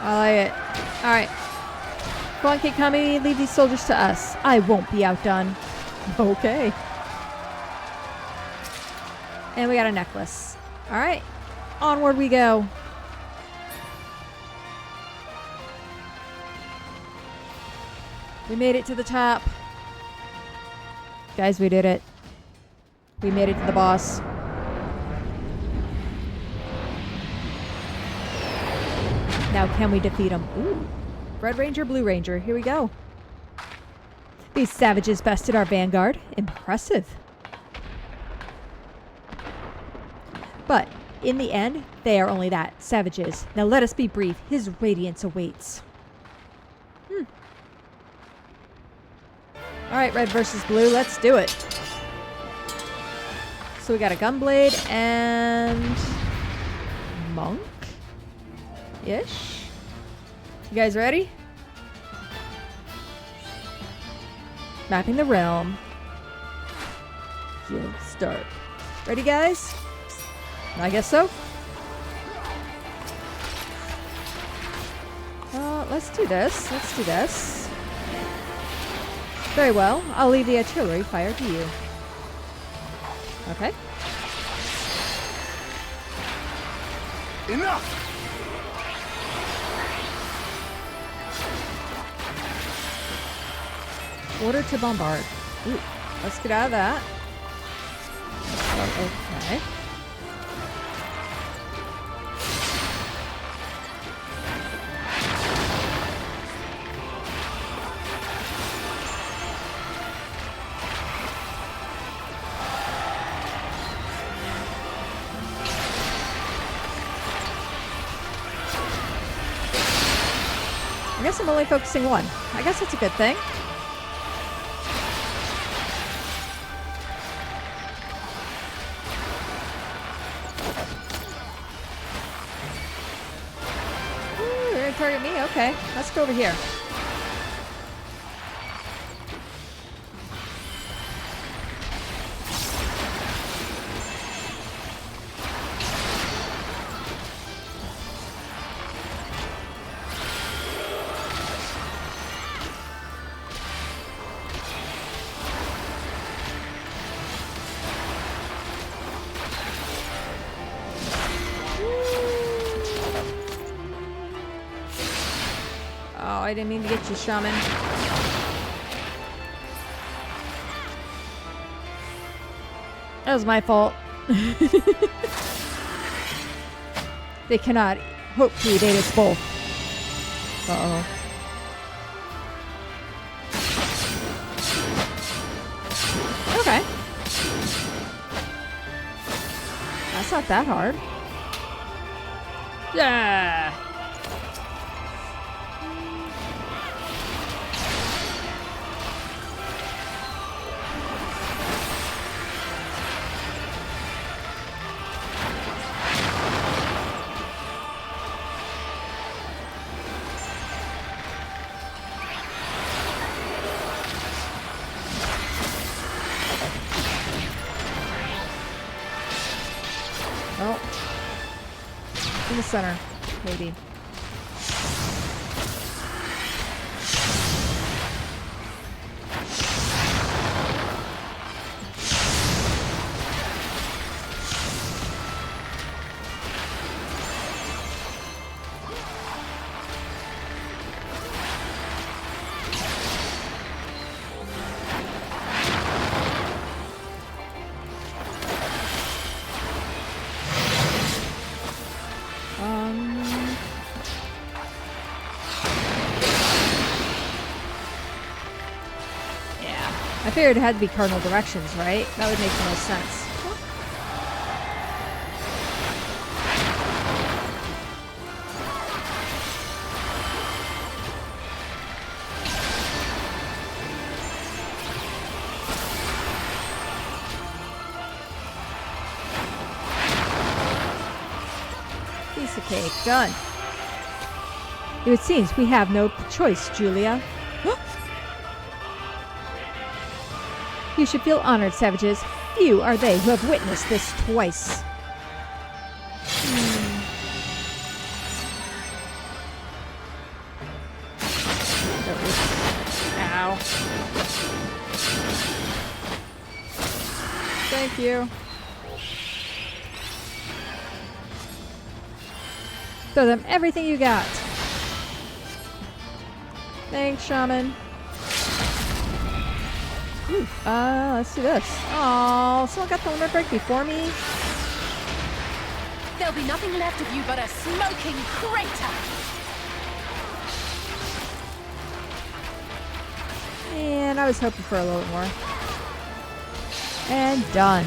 I like it. Alright. Go on, Keikami, leave these soldiers to us. I won't be outdone. Okay. And we got a necklace. Alright. Onward we go. We made it to the top. Guys, we did it. We made it to the boss. Now can we defeat him? Ooh. Red Ranger, Blue Ranger. Here we go. These savages bested our vanguard. Impressive. But in the end, they are only that. Savages. Now let us be brief. His radiance awaits. Alright, red versus blue. Let's do it. So we got a gunblade and... monk? Ish. You guys ready? Mapping the realm. Yeah, start. Ready, guys? I guess so. Let's do this. Let's do this. Very well. I'll leave the artillery fire to you. Okay. Enough! Order to bombard. Ooh, let's get out of that. Oh, okay. I guess I'm only focusing one. I guess that's a good thing. Ooh, you're gonna target me? Okay, let's go over here. Oh, I didn't mean to get you, Shaman. That was my fault. They cannot hope to evade us both. Uh-oh. Okay. That's not that hard. Yeah! Oh. In the center, maybe. I figured it had to be cardinal directions, right? That would make the most sense. Piece of cake. Done. It seems we have no choice, Julia. You should feel honored, savages. Few are they who have witnessed this twice. Ow. Thank you. Throw them everything you got. Thanks, shaman. Ooh, let's do this. Oh, someone got the limit break before me. There'll be nothing left of you but a smoking crater. And I was hoping for a little bit more. And done.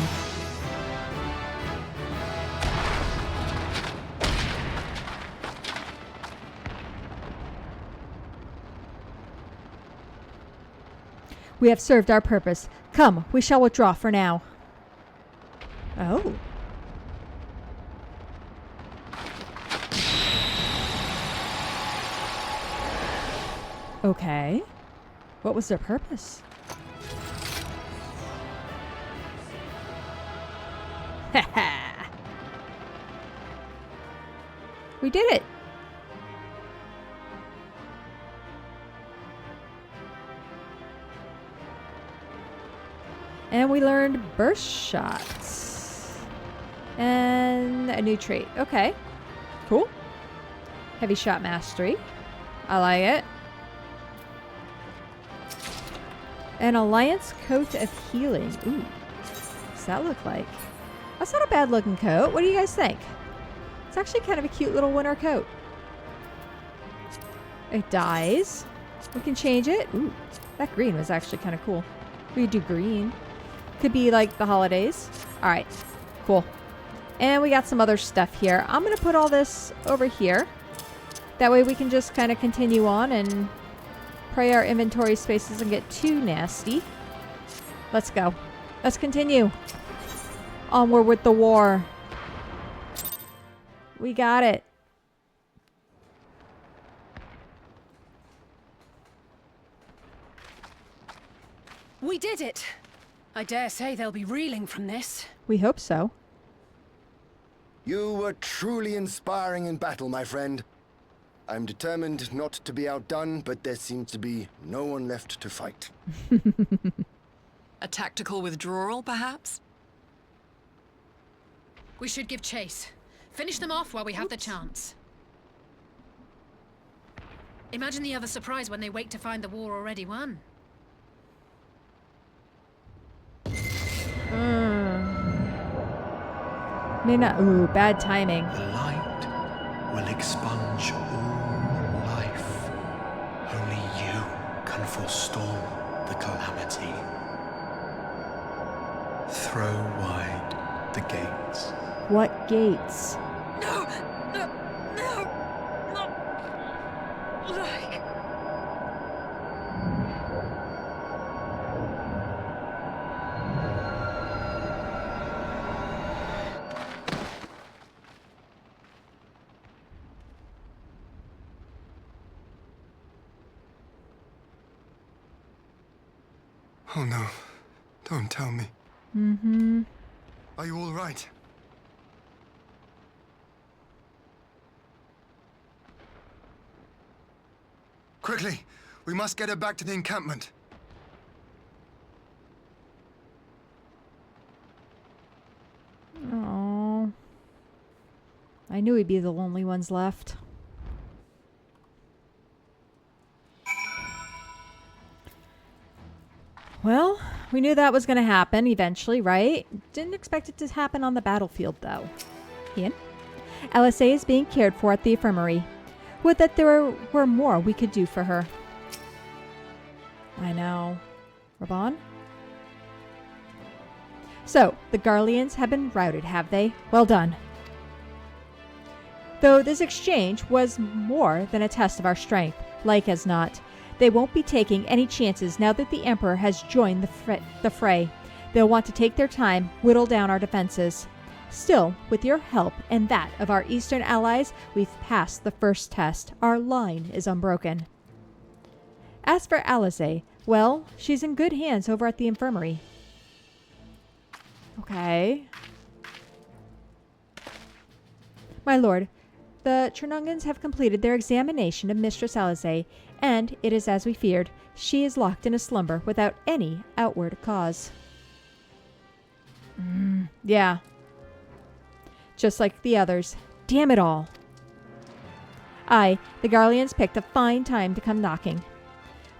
We have served our purpose. Come, we shall withdraw for now. Oh. Okay. What was their purpose? Ha! We did it! And we learned burst shots. And a new trait. Okay. Cool. Heavy shot mastery. I like it. An alliance coat of healing. Ooh. What's that look like? That's not a bad looking coat. What do you guys think? It's actually kind of a cute little winter coat. It dies. We can change it. Ooh. That green was actually kind of cool. We could do green. Could be like the holidays. Alright. Cool. And we got some other stuff here. I'm going to put all this over here. That way we can just kind of continue on and pray our inventory space doesn't get too nasty. Let's go. Let's continue. Onward with the war. We got it. We did it! I dare say they'll be reeling from this. We hope so. You were truly inspiring in battle, my friend. I'm determined not to be outdone, but there seems to be no one left to fight. A tactical withdrawal, perhaps? We should give chase. Finish them off while we have the chance. Imagine the other surprise when they wake to find the war already won. May not. Ooh, bad timing. The light will expunge all life. Only you can forestall the calamity. Throw wide the gates. What gates? No! No! No! Not like... Oh no. Don't tell me. Mm-hmm. Are you all right? Quickly! We must get her back to the encampment. Oh. I knew we'd be the lonely ones left. Well, we knew that was going to happen eventually, right? Didn't expect it to happen on the battlefield, though. Ian? LSA is being cared for at the infirmary. Would that there were more we could do for her. I know. Raban? So, the Garleans have been routed, have they? Well done. Though this exchange was more than a test of our strength, like as not, they won't be taking any chances now that the Emperor has joined the fray. They'll want to take their time, whittle down our defenses. Still, with your help and that of our eastern allies, we've passed the first test. Our line is unbroken. As for Alize, well, she's in good hands over at the infirmary. Okay. My lord, the Chernungans have completed their examination of Mistress Alize, and it is as we feared. She is locked in a slumber without any outward cause. Yeah. Just like the others. Damn it all. Aye, the Garleans picked a fine time to come knocking.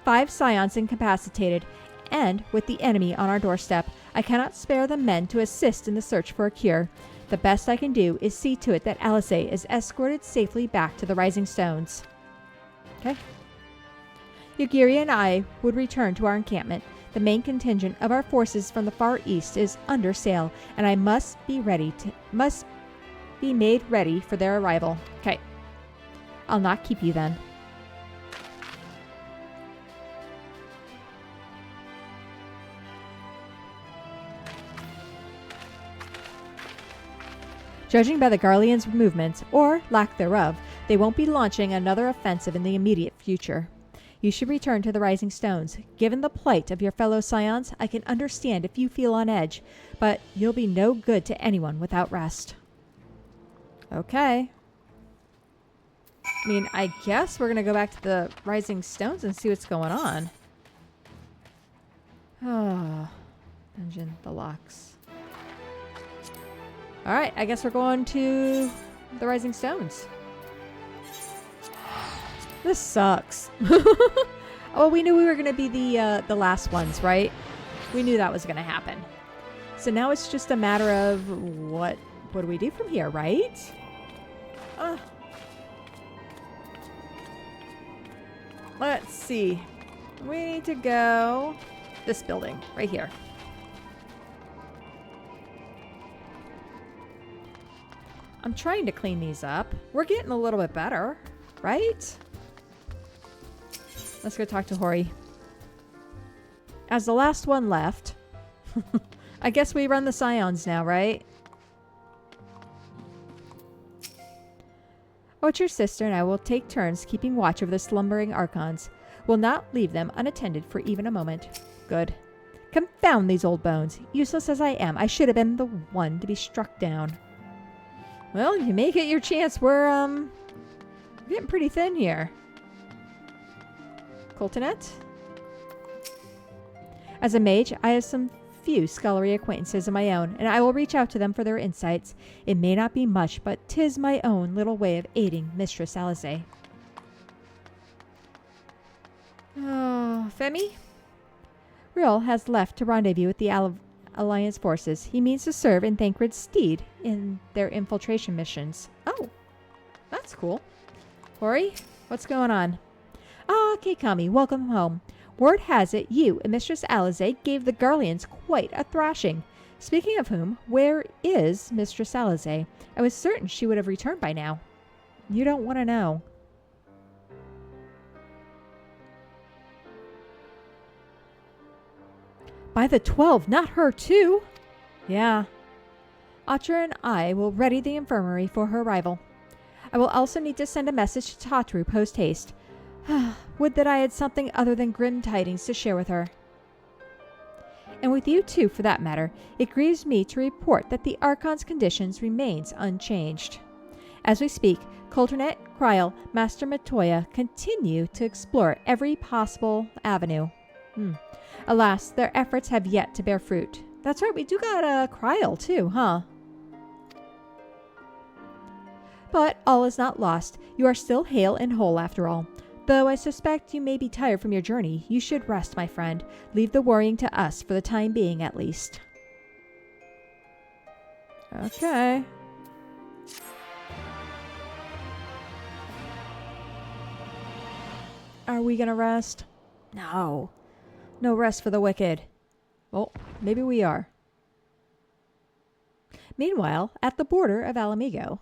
5 scions incapacitated, and with the enemy on our doorstep, I cannot spare the men to assist in the search for a cure. The best I can do is see to it that Alize is escorted safely back to the Rising Stones. Okay. Yugiri and I would return to our encampment. The main contingent of our forces from the far east is under sail, and I must be made ready for their arrival. Okay. I'll not keep you then. Judging by the Garleans' movements, or lack thereof, they won't be launching another offensive in the immediate future. You should return to the Rising Stones. Given the plight of your fellow scions, I can understand if you feel on edge, but you'll be no good to anyone without rest. Okay. I mean, I guess we're going to go back to the Rising Stones and see what's going on. Oh, dungeon, the locks. Alright, I guess we're going to the Rising Stones. This sucks. Oh, we knew we were going to be the last ones, right? We knew that was going to happen. So now it's just a matter of what do we do from here, right? Let's see. We need to go this building right here. I'm trying to clean these up. We're getting a little bit better, right? Let's go talk to Hori. As the last one left, I guess we run the Scions now, right? Oh, it's your sister and I will take turns keeping watch over the slumbering Archons. We'll not leave them unattended for even a moment. Good. Confound these old bones. Useless as I am, I should have been the one to be struck down. Well, you may get your chance. We're, getting pretty thin here. Coltonet? As a mage, I have some few scholarly acquaintances of my own, and I will reach out to them for their insights. It may not be much, but 'tis my own little way of aiding Mistress Alize. Oh, Femi? Riel has left to rendezvous with the Alliance forces. He means to serve in Thancred's stead in their infiltration missions. Oh, that's cool. Hori, what's going on? Ah, Keikami, welcome home. Word has it you and Mistress Alize gave the Garleans quite a thrashing. Speaking of whom, where is Mistress Alize? I was certain she would have returned by now. You don't want to know. By the 12, not her too. Yeah. Atra and I will ready the infirmary for her arrival. I will also need to send a message to Tatru post-haste. Would that I had something other than grim tidings to share with her. And with you too, for that matter. It grieves me to report that the Archon's conditions remains unchanged. As we speak, Colternet, Kryl, Master Matoya continue to explore every possible avenue. Alas, their efforts have yet to bear fruit. That's right, we do got Kryl too, huh? But all is not lost. You are still hale and whole after all. Though I suspect you may be tired from your journey, you should rest, my friend. Leave the worrying to us, for the time being at least. Okay. Are we gonna rest? No. No rest for the wicked. Oh, maybe we are. Meanwhile, at the border of Alamigo.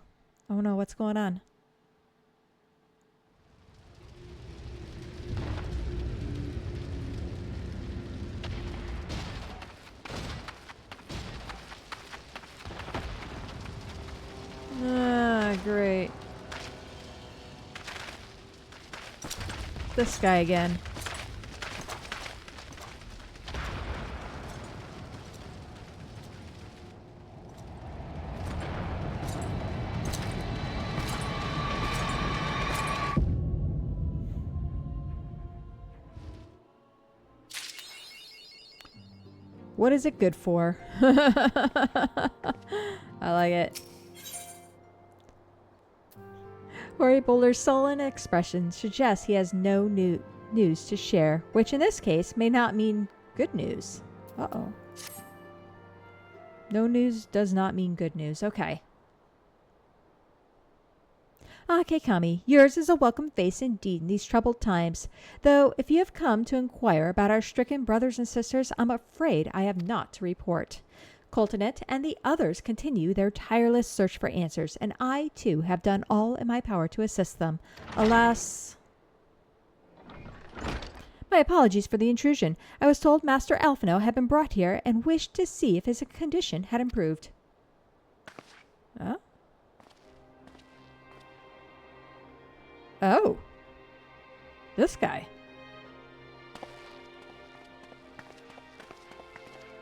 Oh no, what's going on? Great. This guy again. What is it good for? I like it. Ori Boulder's sullen expression suggests he has no news to share, which in this case may not mean good news. Uh-oh. No news does not mean good news. Okay. Ah, Keikami, yours is a welcome face indeed in these troubled times. Though, if you have come to inquire about our stricken brothers and sisters, I'm afraid I have naught to report. Coltonet and the others continue their tireless search for answers, and I, too, have done all in my power to assist them. Alas... My apologies for the intrusion. I was told Master Alphino had been brought here and wished to see if his condition had improved. Huh? Oh. This guy.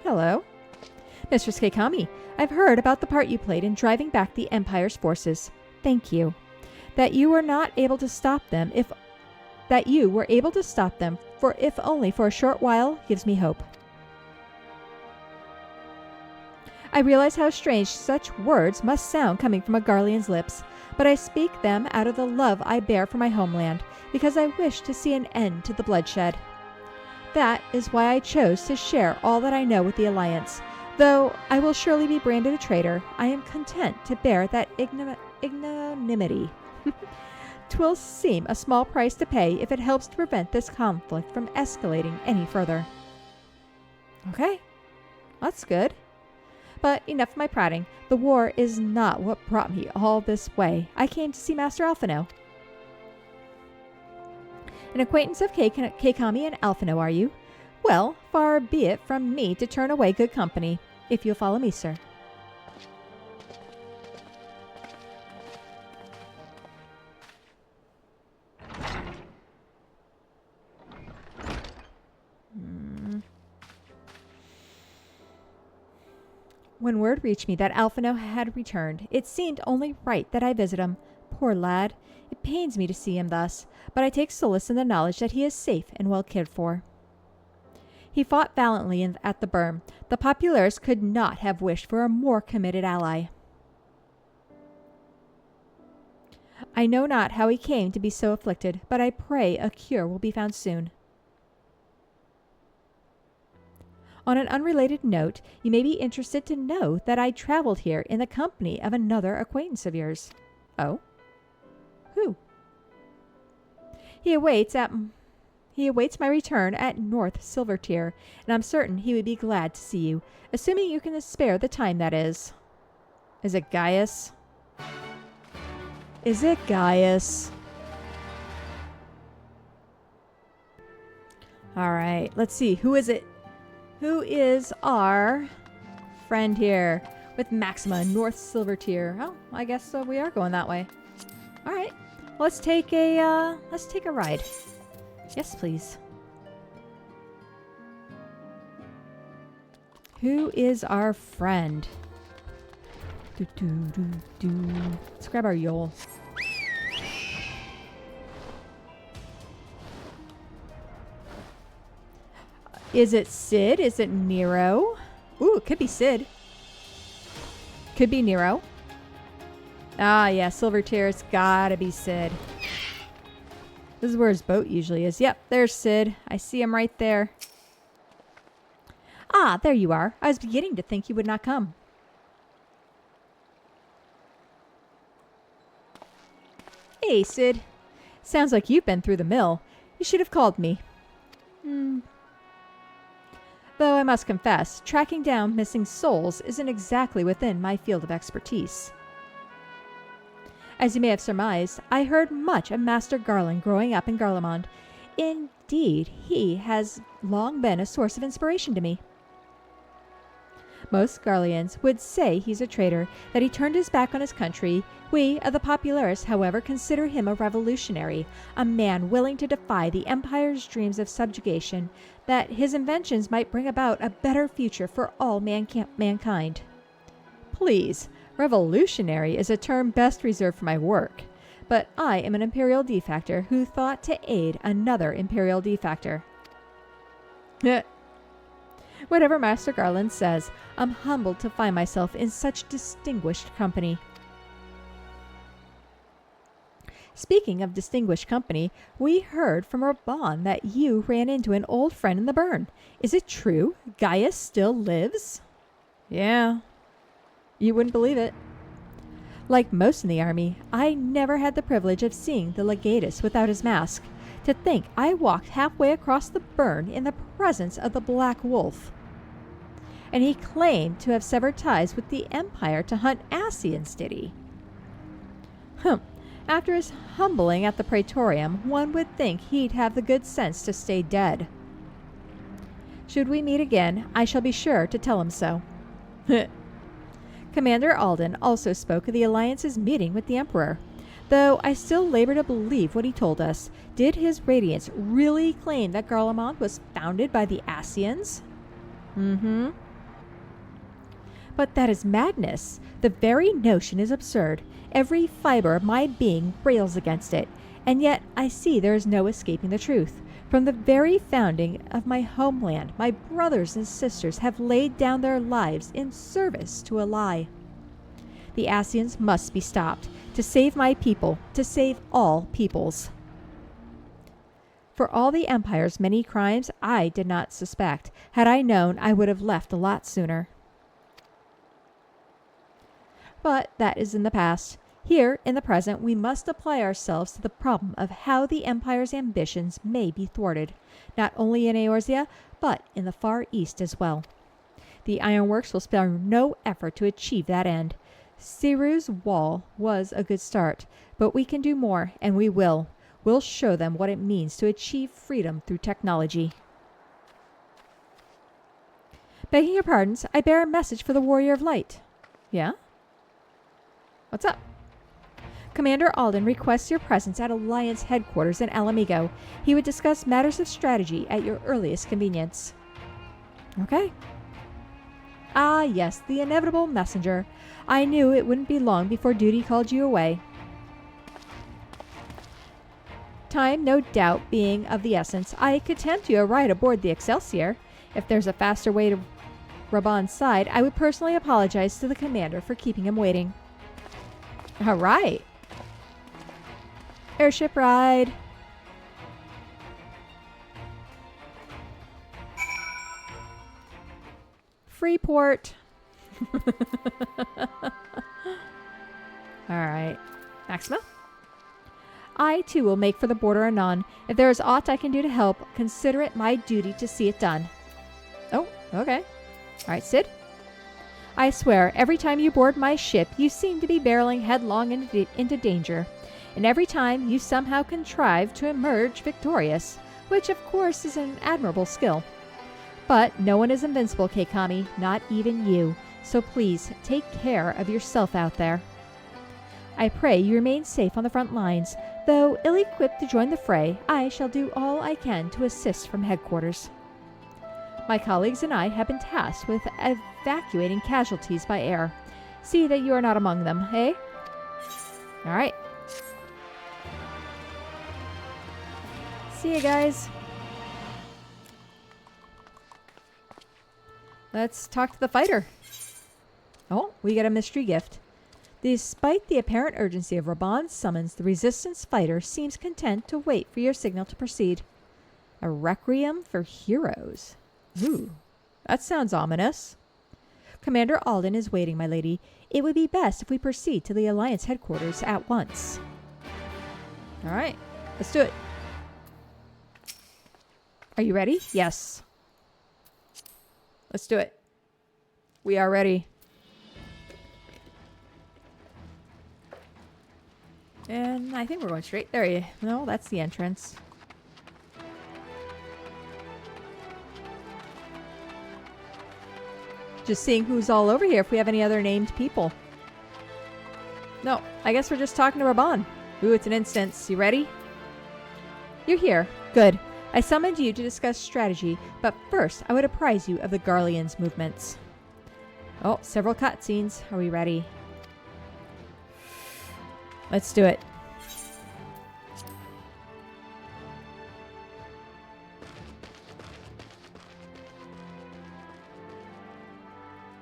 Hello. Mistress Keikami, I've heard about the part you played in driving back the Empire's forces. Thank you. That you were not able to stop them for if only for a short while gives me hope. I realize how strange such words must sound coming from a Garlean's lips, but I speak them out of the love I bear for my homeland, because I wish to see an end to the bloodshed. That is why I chose to share all that I know with the Alliance. Though I will surely be branded a traitor, I am content to bear that ignominy. 'Twill seem a small price to pay if it helps to prevent this conflict from escalating any further. Okay, that's good. But enough of my prating. The war is not what brought me all this way. I came to see Master Alphino. An acquaintance of Keikami and Alphino, are you? Well, far be it from me to turn away good company, if you'll follow me, sir. When word reached me that Alphino had returned, it seemed only right that I visit him. Poor lad. It pains me to see him thus, but I take solace in the knowledge that he is safe and well cared for. He fought valiantly at the Burm. The populares could not have wished for a more committed ally. I know not how he came to be so afflicted, but I pray a cure will be found soon. On an unrelated note, you may be interested to know that I traveled here in the company of another acquaintance of yours. Oh? Who? He awaits my return at North Silvertier, and I'm certain he would be glad to see you, assuming you can spare the time, that is. Is it Gaius? Is it Gaius? Alright, let's see. Who is it? Who is our friend here with Maxima, North Silvertier? Oh, I guess we are going that way. All right, let's take a ride. Yes, please. Who is our friend? Let's grab our Yol. Is it Sid? Is it Nero? Ooh, it could be Sid. Could be Nero. Ah, yeah, Silvertier. It's gotta be Sid. This is where his boat usually is. Yep, there's Sid. I see him right there. Ah, there you are. I was beginning to think you would not come. Hey, Sid. Sounds like you've been through the mill. You should have called me. Though I must confess, tracking down missing souls isn't exactly within my field of expertise. As you may have surmised, I heard much of Master Garland growing up in Garlemald. Indeed, he has long been a source of inspiration to me. Most Garleans would say he's a traitor, that he turned his back on his country. We, of the Populares, however, consider him a revolutionary, a man willing to defy the Empire's dreams of subjugation, that his inventions might bring about a better future for all mankind. Please, revolutionary is a term best reserved for my work, but I am an Imperial defector who thought to aid another Imperial defector. Whatever Master Garland says, I'm humbled to find myself in such distinguished company. Speaking of distinguished company, we heard from Raban that you ran into an old friend in the burn. Is it true? Gaius still lives? Yeah. You wouldn't believe it. Like most in the army, I never had the privilege of seeing the legatus without his mask. To think I walked halfway across the burn in the presence of the Black Wolf. And he claimed to have severed ties with the Empire to hunt Ascians, did he? After his humbling at the Praetorium, one would think he'd have the good sense to stay dead. Should we meet again, I shall be sure to tell him so. Commander Alden also spoke of the Alliance's meeting with the Emperor. Though I still labor to believe what he told us. Did his Radiance really claim that Garlemald was founded by the Ascians? But that is madness. The very notion is absurd. Every fiber of my being rails against it. And yet I see there is no escaping the truth. From the very founding of my homeland, my brothers and sisters have laid down their lives in service to a lie. The Ascians must be stopped. To save my people, to save all peoples. For all the Empire's many crimes, I did not suspect. Had I known, I would have left a lot sooner. But that is in the past. Here, in the present, we must apply ourselves to the problem of how the Empire's ambitions may be thwarted, not only in Eorzea, but in the Far East as well. The Ironworks will spare no effort to achieve that end. Siru's wall was a good start, but we can do more, and we will. We'll show them what it means to achieve freedom through technology. Begging your pardons, I bear a message for the Warrior of Light. Yeah? What's up? Commander Alden requests your presence at Alliance headquarters in Alamigo. He would discuss matters of strategy at your earliest convenience. Okay. Ah, yes, the inevitable messenger. I knew it wouldn't be long before duty called you away. Time, no doubt, being of the essence, I could tempt you a ride aboard the Excelsior. If there's a faster way to Raban's side, I would personally apologize to the commander for keeping him waiting. All right. Airship ride. Freeport. Alright. Maxima? I, too, will make for the border anon. If there is aught I can do to help, consider it my duty to see it done. Oh, okay. Alright, Sid? I swear, every time you board my ship, you seem to be barreling headlong into danger. And every time you somehow contrive to emerge victorious, which of course is an admirable skill. But no one is invincible, Keikami, not even you. So please, take care of yourself out there. I pray you remain safe on the front lines. Though ill-equipped to join the fray, I shall do all I can to assist from headquarters. My colleagues and I have been tasked with evacuating casualties by air. See that you are not among them, eh? Alright. See you guys. Let's talk to the fighter. Oh, we get a mystery gift. Despite the apparent urgency of Raban's summons, the Resistance fighter seems content to wait for your signal to proceed. A requiem for heroes. Ooh, that sounds ominous. Commander Alden is waiting, my lady. It would be best if we proceed to the Alliance headquarters at once. All right, let's do it. Are you ready? Yes. Let's do it. We are ready. And I think we're going straight. There you go. No, that's the entrance. Just seeing who's all over here, if we have any other named people. No, I guess we're just talking to Raban. Ooh, it's an instance. You ready? You're here. Good. I summoned you to discuss strategy, but first I would apprise you of the Garlean's movements. Oh, several cutscenes. Are we ready? Let's do it.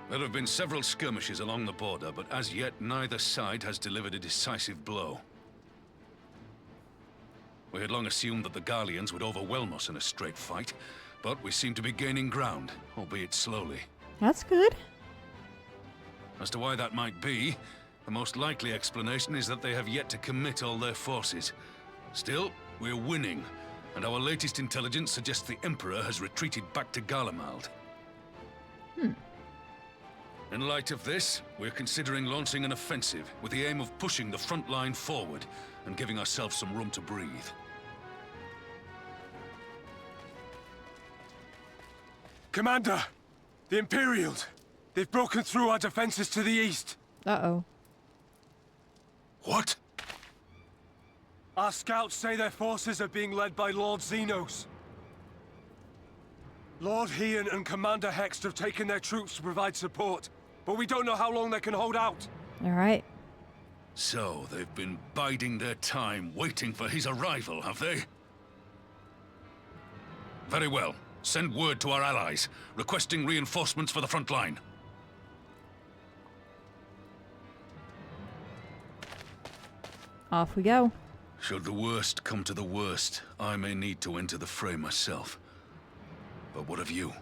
There have been several skirmishes along the border, but as yet neither side has delivered a decisive blow. We had long assumed that the Garleans would overwhelm us in a straight fight, but we seem to be gaining ground, albeit slowly. That's good. As to why that might be, the most likely explanation is that they have yet to commit all their forces. Still, we're winning, and our latest intelligence suggests the Emperor has retreated back to Garlemald. In light of this, we're considering launching an offensive with the aim of pushing the front line forward and giving ourselves some room to breathe. Commander! The Imperials! They've broken through our defenses to the east! Uh-oh. What? Our scouts say their forces are being led by Lord Zenos. Lord Heian and Commander Hext have taken their troops to provide support, but we don't know how long they can hold out. All right. So, they've been biding their time, waiting for his arrival, have they? Very well. Send word to our allies, requesting reinforcements for the front line. Off we go. Should the worst come to the worst, I may need to enter the fray myself. But what of you?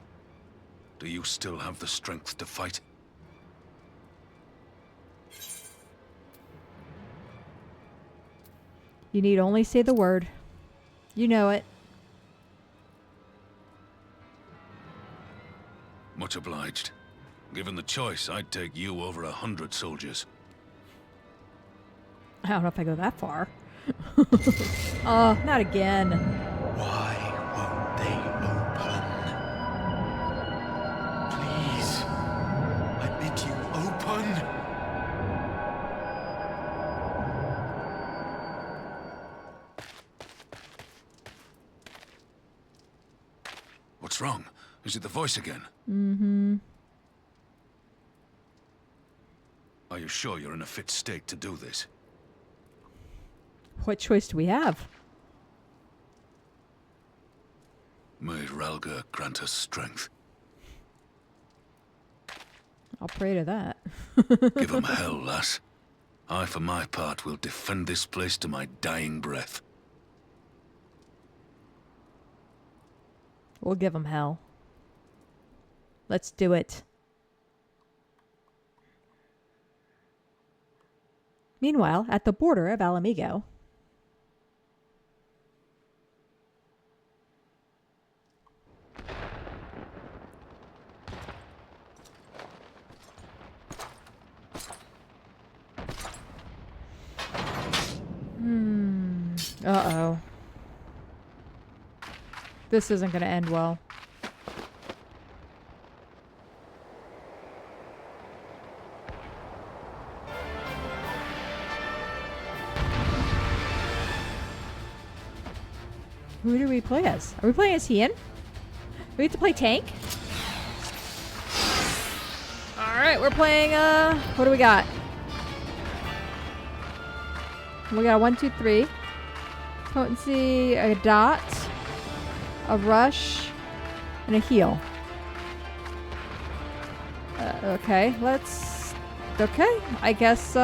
Do you still have the strength to fight? You need only say the word. You know it. Much obliged. Given the choice, I'd take you over 100 soldiers. I don't know if I go that far. Oh, not again. Why won't they open? Please, I bid you open. What's wrong? Is it the voice again? Mm-hmm. Are you sure you're in a fit state to do this? What choice do we have? May Ralga grant us strength. I'll pray to that. Give 'em hell, lass. I, for my part, will defend this place to my dying breath. We'll give them hell. Let's do it. Meanwhile, at the border of Alamigo. Uh-oh. This isn't going to end well. Who do we play as? Are we playing as Heian? We have to play tank? Alright, we're playing, what do we got? We got a 1, 2, 3. Potency, a dot, a rush, and a heal. Okay, let's... Okay, I guess,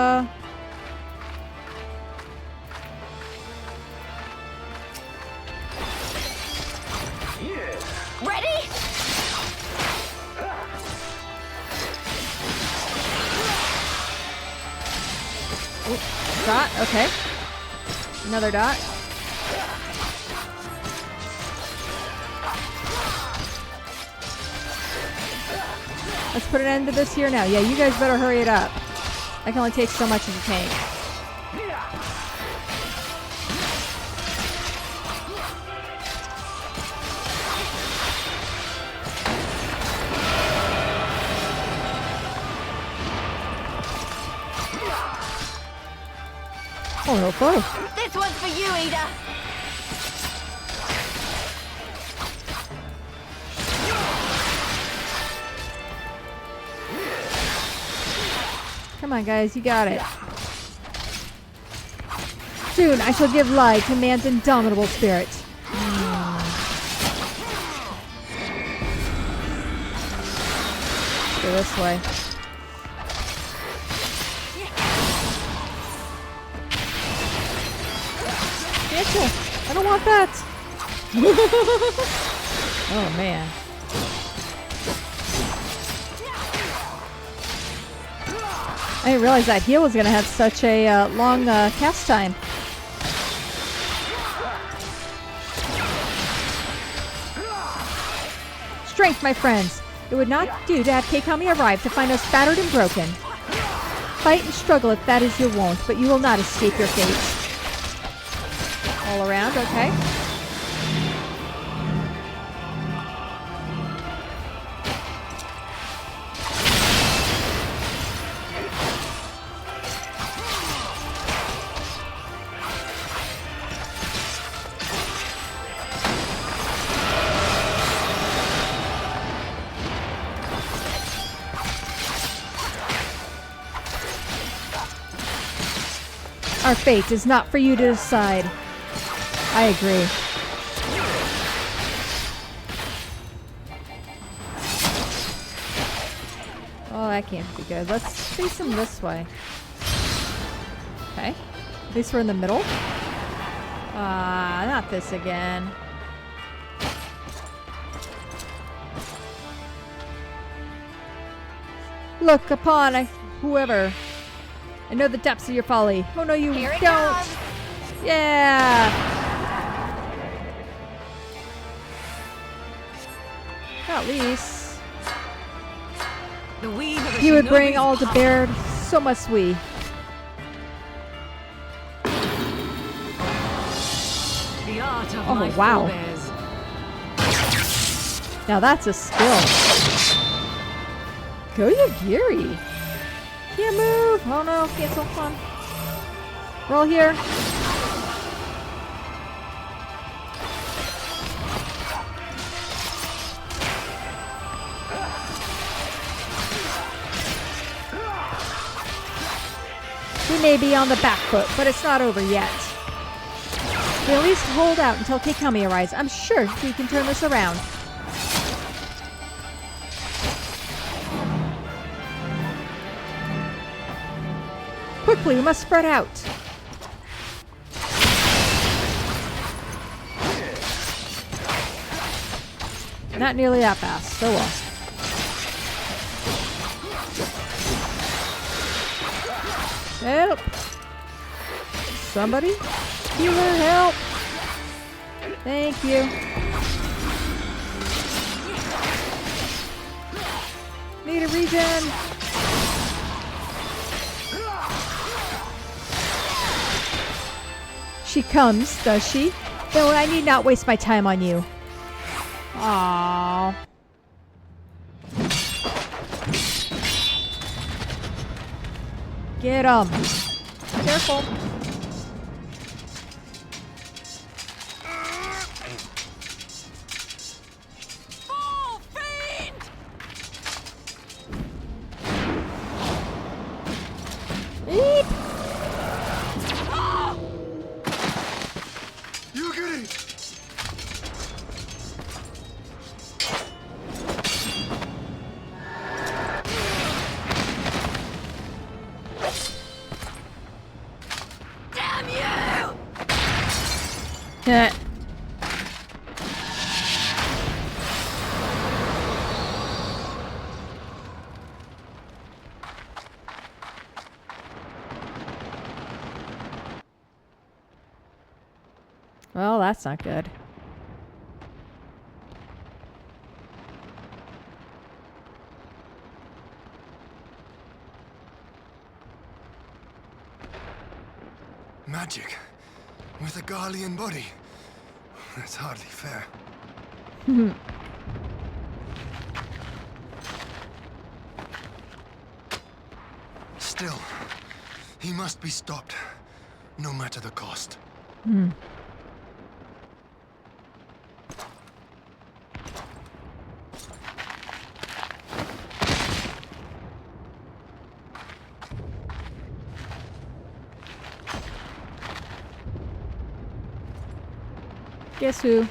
Ready? Dot, okay. Another dot. Let's put an end to this here now. Yeah, you guys better hurry it up. I can only take so much as a tank. Oh, both. This one's for you, Ida. Come on, guys, you got it. Soon I shall give light to man's indomitable spirit. Go this way. Cancel! I don't want that! Oh, man. I didn't realize that heal was going to have such a long cast time. Strength, my friends. It would not do to have Keikami arrive to find us battered and broken. Fight and struggle if that is your wont, but you will not escape your fate. All around, okay. Our fate is not for you to decide. I agree. Oh, that can't be good. Let's face him this way. Okay. At least we're in the middle. Not this again. Look upon whoever. I know the depths of your folly. Oh no, you don't. Yeah. At least he would bring all to bear. So must we. Oh wow. Now that's a skill. Go Yagiri. Can't move! Oh no, cancel, come on. We're all here. We may be on the back foot, but it's not over yet. We at least hold out until Keikami arrives. I'm sure we can turn this around. Quickly, we must spread out. Not nearly that fast. So well. Help! Somebody? Healer, help! Thank you. Need a regen. She comes, does she? Though I need not waste my time on you. Aww. Get 'em. Careful. Oh, fiend! Eep. Yeah. Well, that's not good. Magic. With a Garlean body. That's hardly fair. Still, he must be stopped. no matter the cost. Guess who?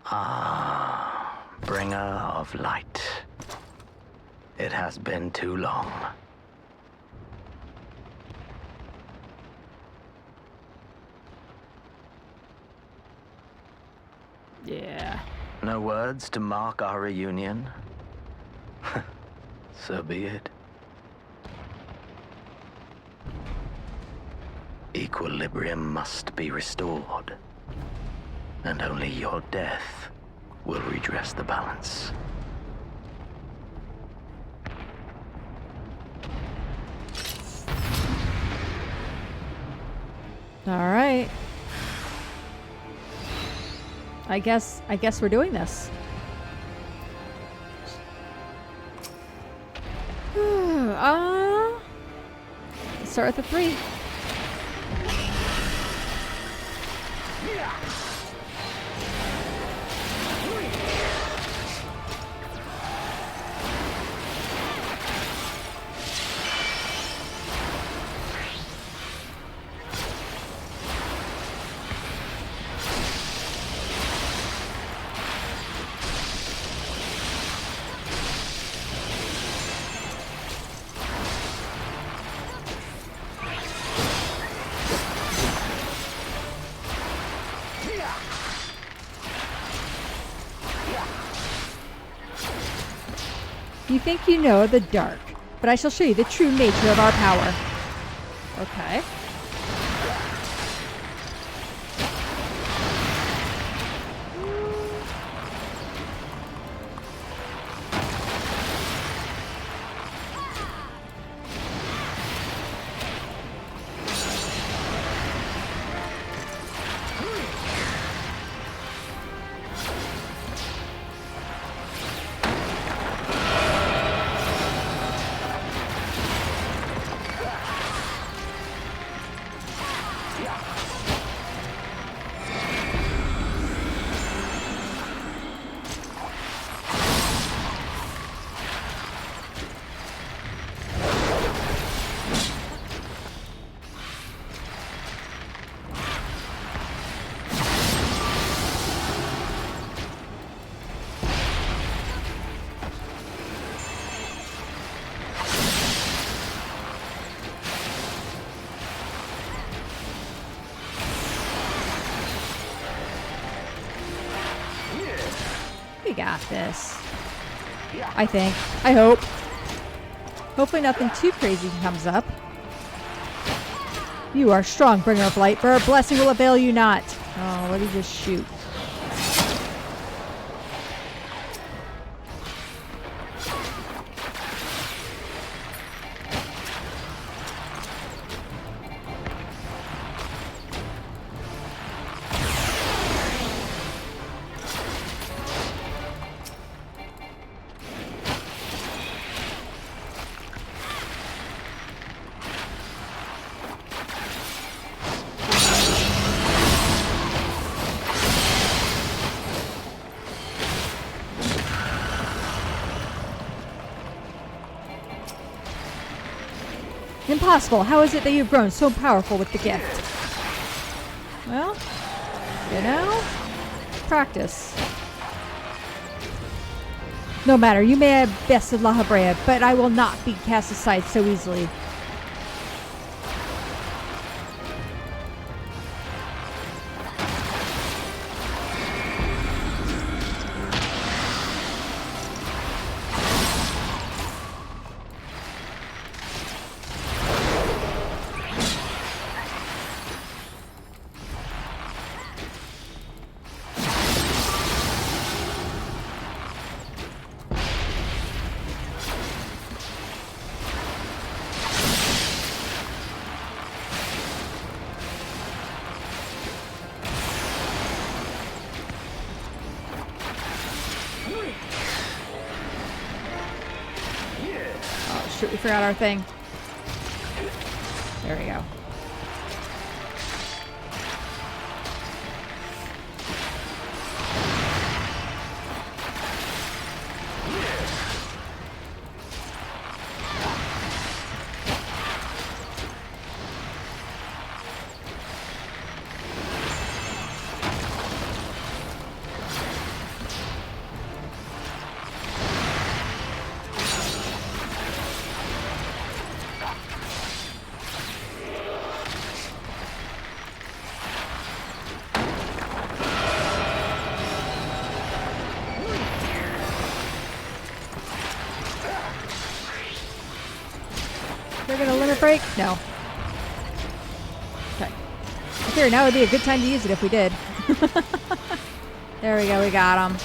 Ah, bringer of light. It has been too long. Yeah. No words to mark our reunion? So be it. Equilibrium must be restored, and only your death will redress the balance. All right. I guess we're doing this. Let's start with the 3. You think you know the dark, but I shall show you the true nature of our power. Okay. We got this. I think. I hope. Hopefully nothing too crazy comes up. You are strong, bringer of light, but our blessing will avail you not. Oh, let me just shoot. Impossible. How is it that you've grown so powerful with the gift? Well, you know, practice. No matter, you may have bested La Habrea, but I will not be cast aside so easily. shoot, we forgot our thing. There we go. They're gonna limit break? No. Okay. I figured now would be a good time to use it if we did. There we go, we got him.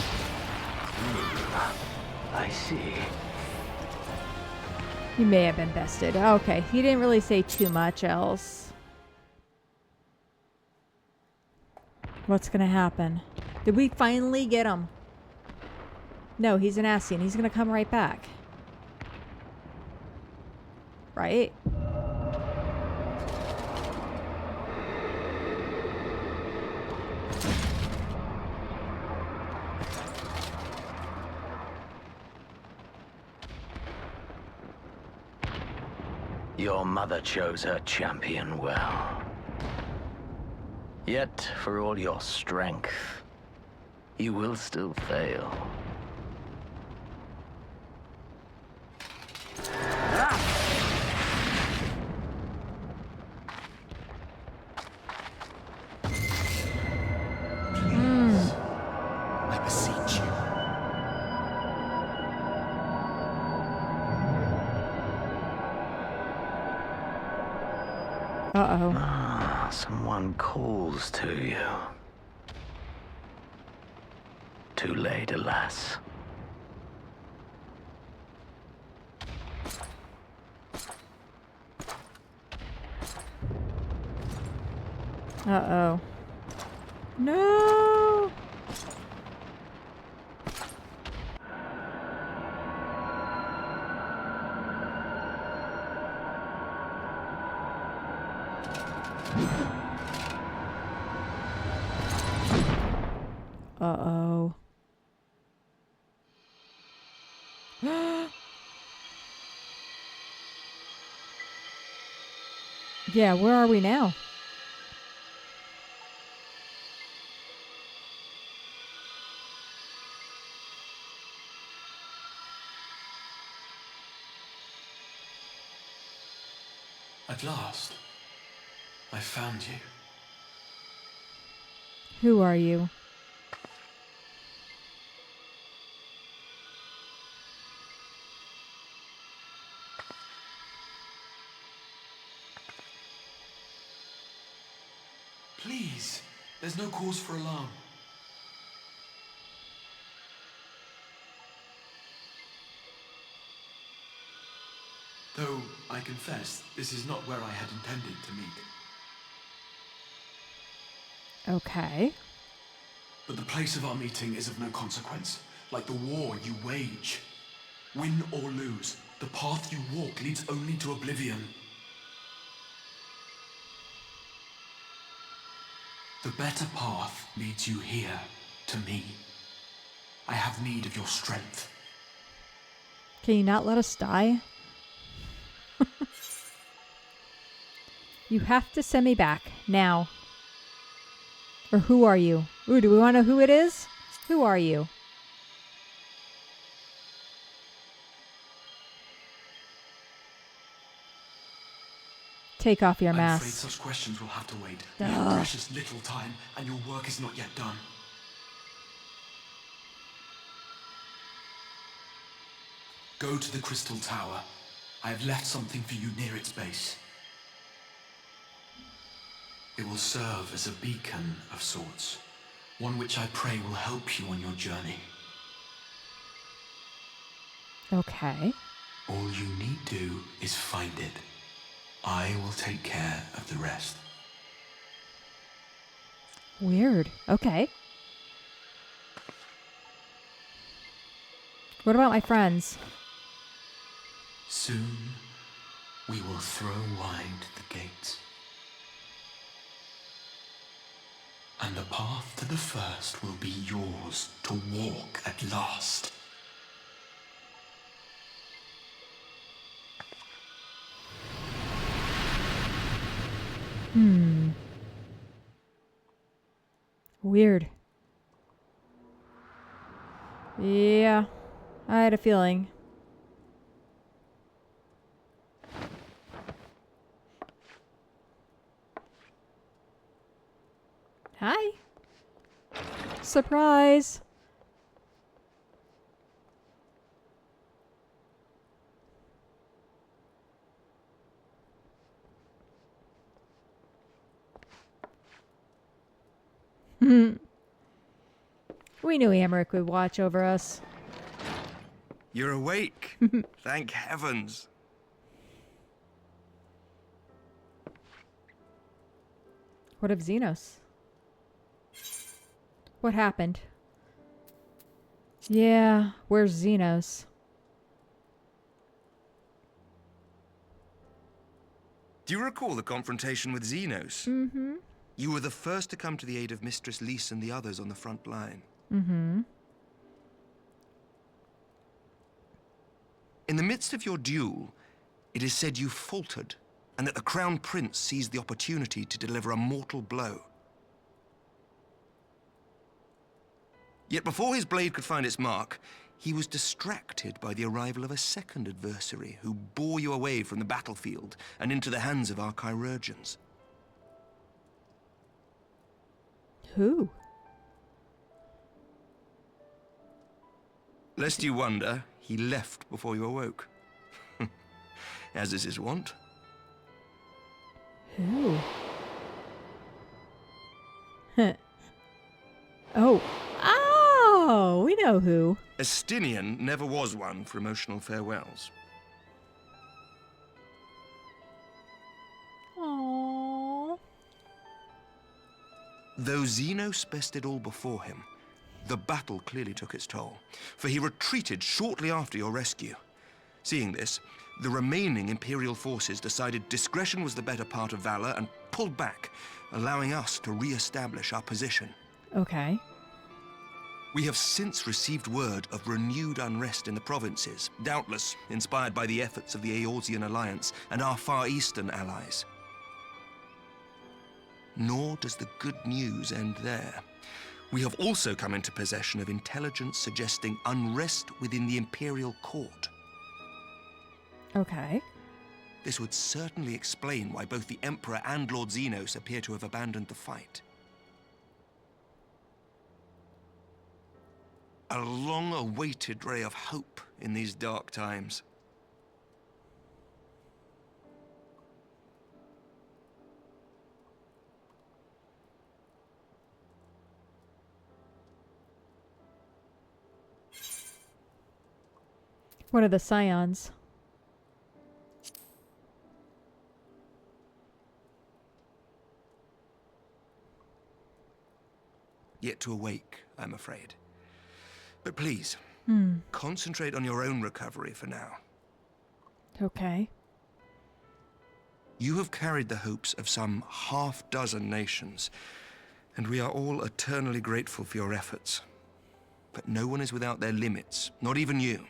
I see. He may have been bested. Okay, he didn't really say too much else. What's gonna happen? Did we finally get him? No, he's an Ascian. He's gonna come right back. Right? Your mother chose her champion well. Yet, for all your strength, you will still fail. I beseech you. Uh-oh. Ah, someone calls to you. Too late, alas. Uh-oh. No! Uh-oh. Yeah, where are we now? At last, I found you. Who are you? Please, there's no cause for alarm. Though, I confess, this is not where I had intended to meet. Okay. But the place of our meeting is of no consequence, like the war you wage. Win or lose, the path you walk leads only to oblivion. The better path leads you here, to me. I have need of your strength. Can you not let us die? You have to send me back, now. Or who are you? Ooh, do we want to know who it is? Who are you? Take off your I'm afraid mask. such questions will have to wait. You have precious little time, and your work is not yet done. Go to the Crystal Tower. I have left something for you near its base. It will serve as a beacon of sorts, one which I pray will help you on your journey. Okay. All you need do is find it. I will take care of the rest. Weird. Okay. What about my friends? Soon, we will throw wide the gates. And the path to the first will be yours to walk at last. Weird. Yeah, I had a feeling. Hi. Surprise. We knew Amric would watch over us. You're awake. Thank heavens. What of Zenos? What happened? Yeah, where's Zenos? Do you recall the confrontation with Zenos? Mm-hmm. You were the first to come to the aid of Mistress Lys and the others on the front line. Mm-hmm. In the midst of your duel, it is said you faltered, and that the Crown Prince seized the opportunity to deliver a mortal blow. Yet before his blade could find its mark, he was distracted by the arrival of a second adversary who bore you away from the battlefield and into the hands of our chirurgeons. Who? Lest you wonder, he left before you awoke. As is his wont. Who? Oh. Oh, we know who. Estinian never was one for emotional farewells. Aww. Though Zenos bested all before him, the battle clearly took its toll, for he retreated shortly after your rescue. Seeing this, the remaining Imperial forces decided discretion was the better part of valor and pulled back, allowing us to re-establish our position. Okay. We have since received word of renewed unrest in the provinces, doubtless inspired by the efforts of the Eorzean Alliance and our Far Eastern allies. Nor does the good news end there. We have also come into possession of intelligence suggesting unrest within the Imperial Court. Okay. This would certainly explain why both the Emperor and Lord Zenos appear to have abandoned the fight. A long-awaited ray of hope in these dark times. What are the scions? Yet to awake, I'm afraid. But please, concentrate on your own recovery for now. Okay. You have carried the hopes of some half-dozen nations, and we are all eternally grateful for your efforts. But no one is without their limits, not even you.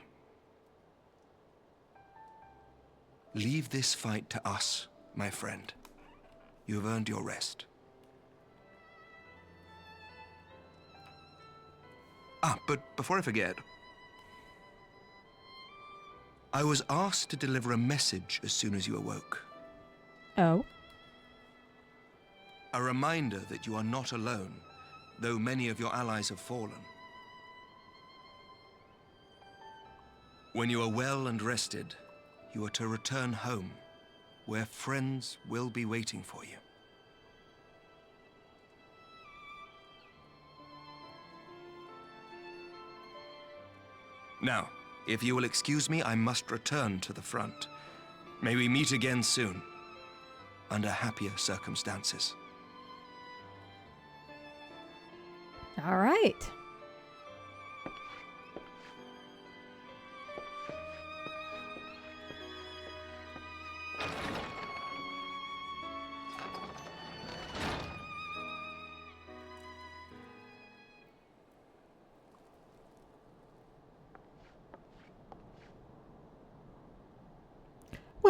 Leave this fight to us, my friend. You have earned your rest. But before I forget, I was asked to deliver a message as soon as you awoke. Oh? A reminder that you are not alone, though many of your allies have fallen. When you are well and rested, you are to return home, where friends will be waiting for you. Now, if you will excuse me, I must return to the front. May we meet again soon, under happier circumstances. All right.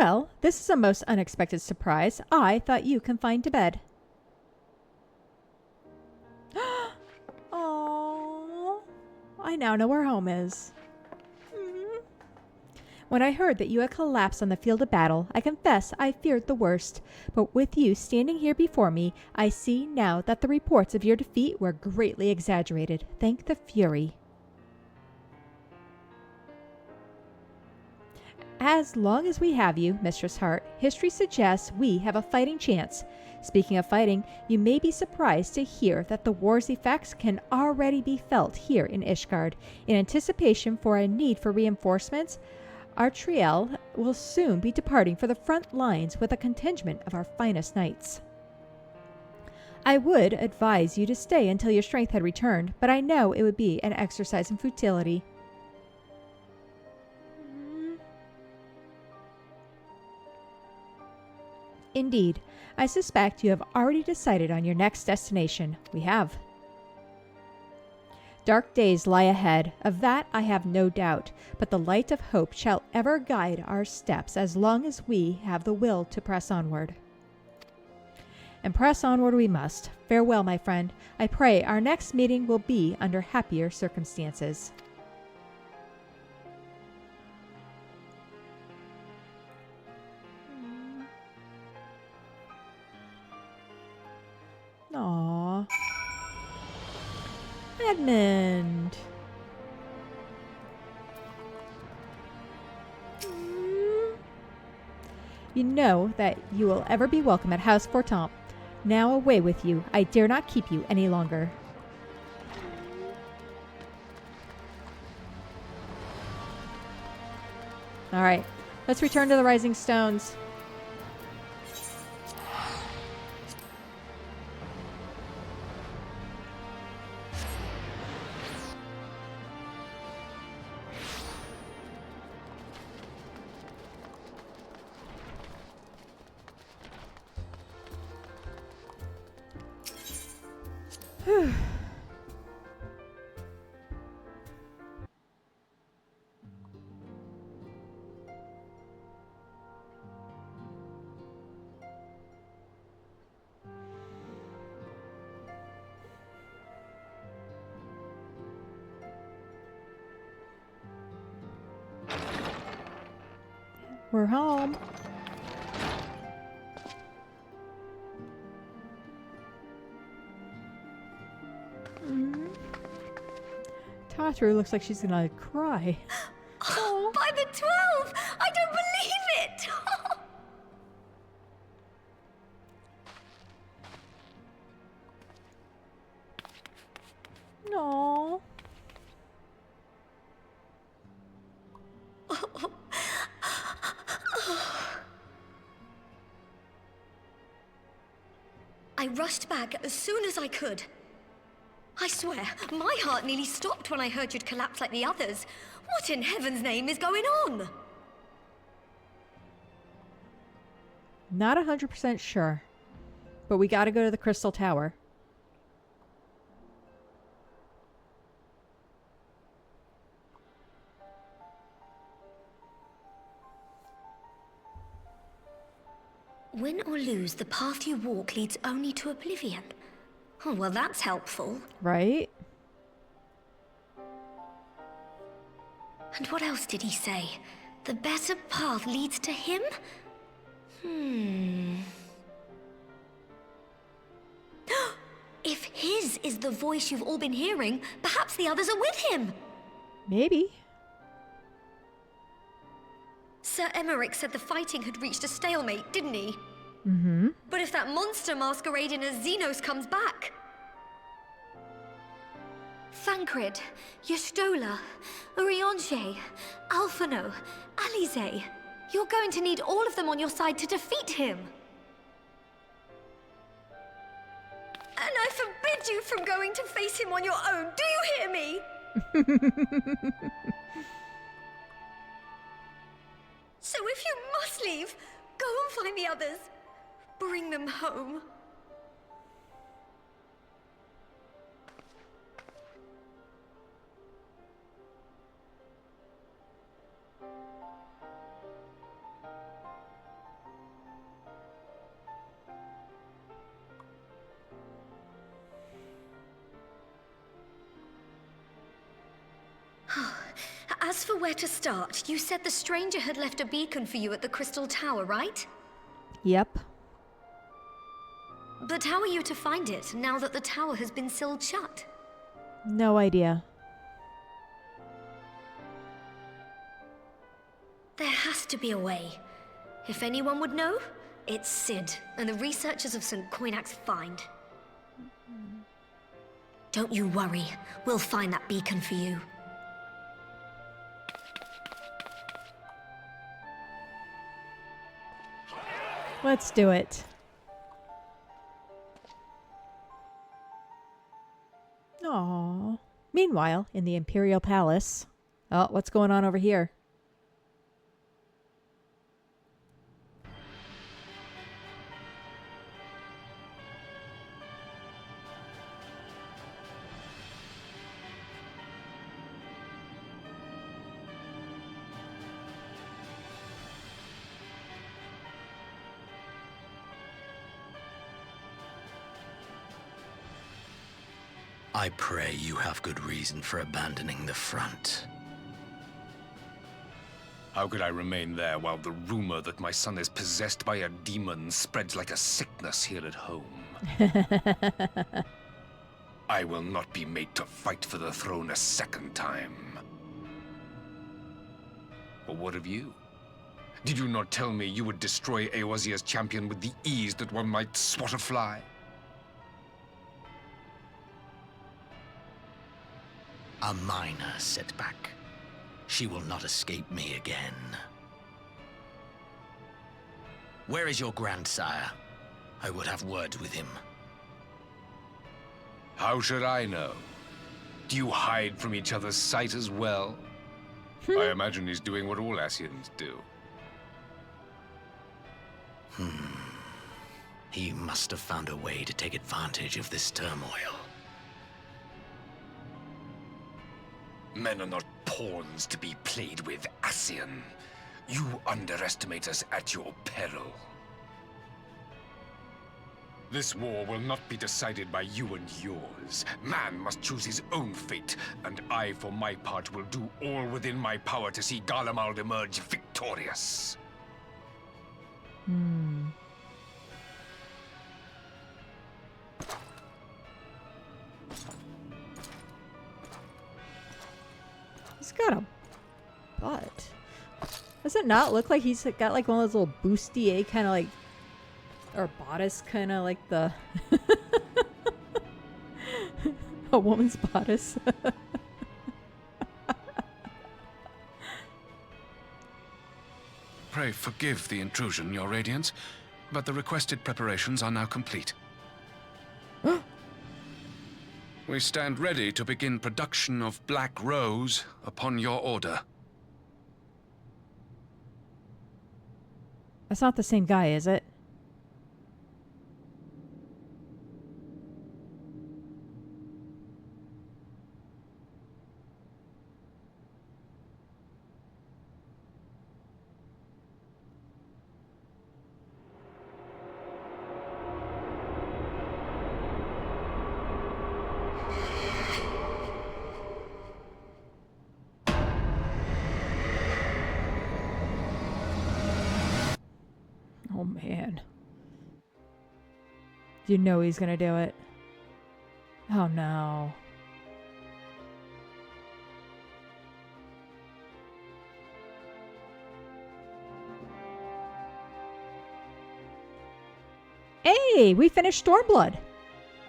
Well, this is a most unexpected surprise. I thought you confined to bed. Oh, I now know where home is. When I heard that you had collapsed on the field of battle, I confess I feared the worst. But with you standing here before me, I see now that the reports of your defeat were greatly exaggerated. Thank the Fury. As long as we have you, Mistress Hart, history suggests we have a fighting chance. Speaking of fighting, you may be surprised to hear that the war's effects can already be felt here in Ishgard. In anticipation for a need for reinforcements, our Triel will soon be departing for the front lines with a contingent of our finest knights. I would advise you to stay until your strength had returned, but I know it would be an exercise in futility. Indeed, I suspect you have already decided on your next destination. We have. Dark days lie ahead, of that I have no doubt, but the light of hope shall ever guide our steps as long as we have the will to press onward. And press onward we must. Farewell, my friend. I pray our next meeting will be under happier circumstances. Aww. Edmund. You know that you will ever be welcome at House Fortemps. Now away with you. I dare not keep you any longer. Alright, let's return to the Rising Stones. We're home. Tatru looks like she's gonna cry. Oh, by the 12! I don't believe it! No. I rushed back as soon as I could. I swear, my heart nearly stopped when I heard you'd collapse like the others. What in heaven's name is going on? Not 100% sure. But we gotta go to the Crystal Tower. Win or lose, the path you walk leads only to oblivion. Oh, well, that's helpful. Right? And what else did he say? The better path leads to him? If his is the voice you've all been hearing, perhaps the others are with him. Maybe. Sir Emmerich said the fighting had reached a stalemate, didn't he? Mm-hmm. But if that monster masquerading as Zenos comes back... Thancred, Yestola, Urianger, Alphino, Alize... You're going to need all of them on your side to defeat him. And I forbid you from going to face him on your own, do you hear me? So if you must leave, go and find the others. Bring them home. As for where to start, you said the stranger had left a beacon for you at the Crystal Tower, right? Yep. But how are you to find it now that the tower has been sealed shut? No idea. There has to be a way. If anyone would know, it's Sid and the researchers of St. Coinac's find. Don't you worry. We'll find that beacon for you. Let's do it. Aww. Meanwhile, in the Imperial Palace... Oh, what's going on over here? I pray you have good reason for abandoning the front. How could I remain there while the rumor that my son is possessed by a demon spreads like a sickness here at home? I will not be made to fight for the throne a second time. But what of you? Did you not tell me you would destroy Eorzea's champion with the ease that one might swat a fly? A minor setback. She will not escape me again. Where is your grandsire? I would have words with him. How should I know? Do you hide from each other's sight as well? I imagine he's doing what all Ascians do. He must have found a way to take advantage of this turmoil. Men are not pawns to be played with, Ascian. You underestimate us at your peril. This war will not be decided by you and yours. Man must choose his own fate, and I, for my part, will do all within my power to see Garlemald emerge victorious. He's got a butt. Does it not look like he's got like one of those little bustier kind of like, or bodice kind of like the a woman's bodice? Pray forgive the intrusion, Your Radiance, but the requested preparations are now complete. We stand ready to begin production of Black Rose upon your order. That's not the same guy, is it? Oh man. You know he's gonna do it. Oh no. Hey, we finished StormBlood.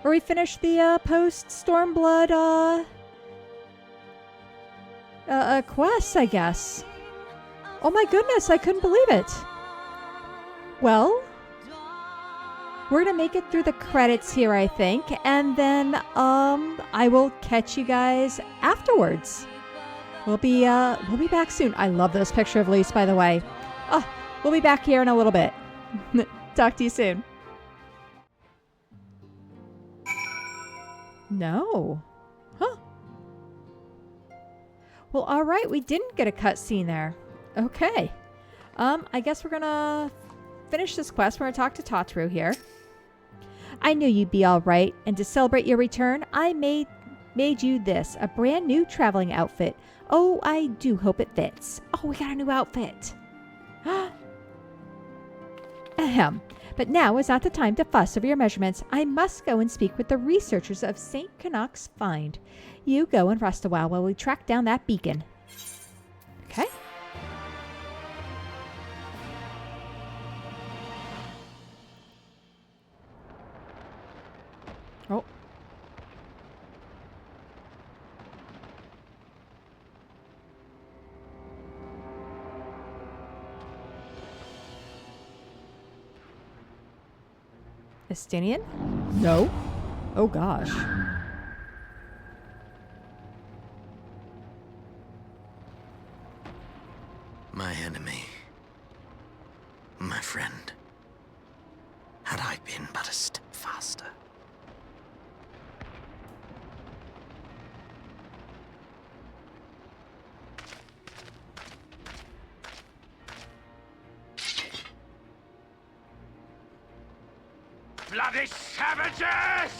Or we finished the post-StormBlood quests, I guess. Oh my goodness, I couldn't believe it. Well, we're gonna make it through the credits here, I think, and then I will catch you guys afterwards. We'll be back soon. I love this picture of Lise, by the way. Oh, we'll be back here in a little bit. Talk to you soon. No. Huh. Well, all right. We didn't get a cutscene there. Okay. I guess we're gonna finish this quest. We're gonna talk to Tatru here. I knew you'd be all right, and to celebrate your return, I made made you this, a brand new traveling outfit. Oh, I do hope it fits. Oh, we got a new outfit. Ahem. But now is not the time to fuss over your measurements. I must go and speak with the researchers of St. Canuck's find. You go and rest a while we track down that beacon. Okay. Oh. Estinian? No. Oh gosh. My enemy. My friend. Had I been but a step faster. Bloody savages!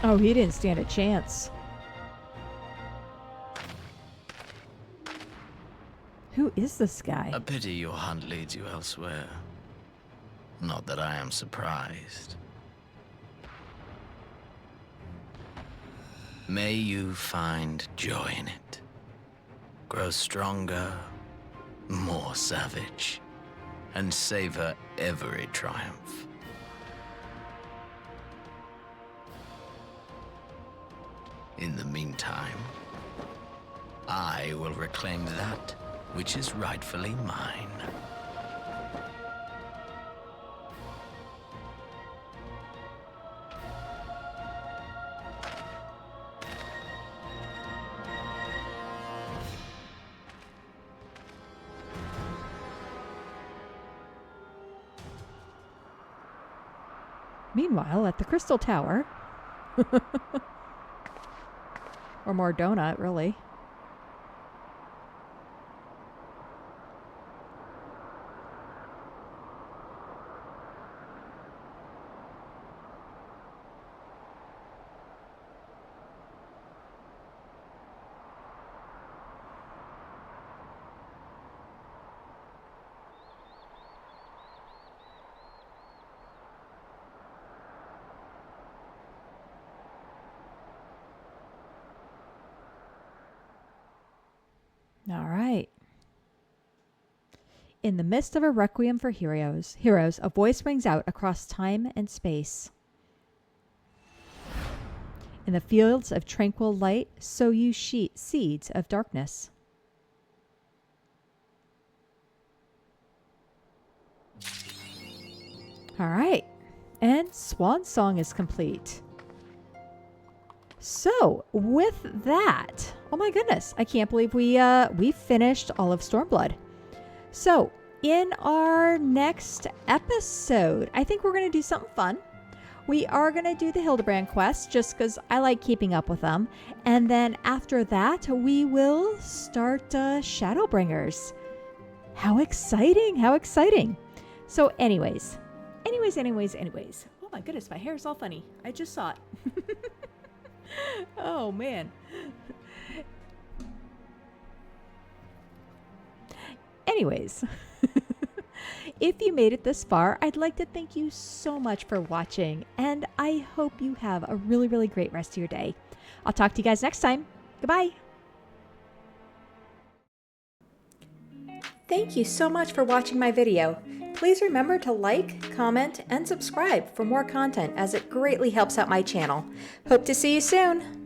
Oh, he didn't stand a chance. Who is this guy? A pity your hunt leads you elsewhere. Not that I am surprised. May you find joy in it. Grow stronger, more savage, and savor every triumph. In the meantime, I will reclaim that which is rightfully mine. Meanwhile, at the Crystal Tower, or more donut, really. All right. In the midst of a requiem for heroes, a voice rings out across time and space. In the fields of tranquil light, sow you seeds of darkness. All right. And Swan Song is complete. So, with that, oh my goodness, I can't believe we finished all of StormBlood. So, in our next episode, I think we're going to do something fun. We are going to do the Hildebrand quest just because I like keeping up with them. And then after that, we will start Shadowbringers. How exciting! How exciting! So anyways. Oh my goodness, my hair is all funny. I just saw it. Oh man. Anyways, if you made it this far, I'd like to thank you so much for watching, and I hope you have a really, really great rest of your day. I'll talk to you guys next time. Goodbye. Thank you so much for watching my video. Please remember to like, comment, and subscribe for more content as it greatly helps out my channel. Hope to see you soon.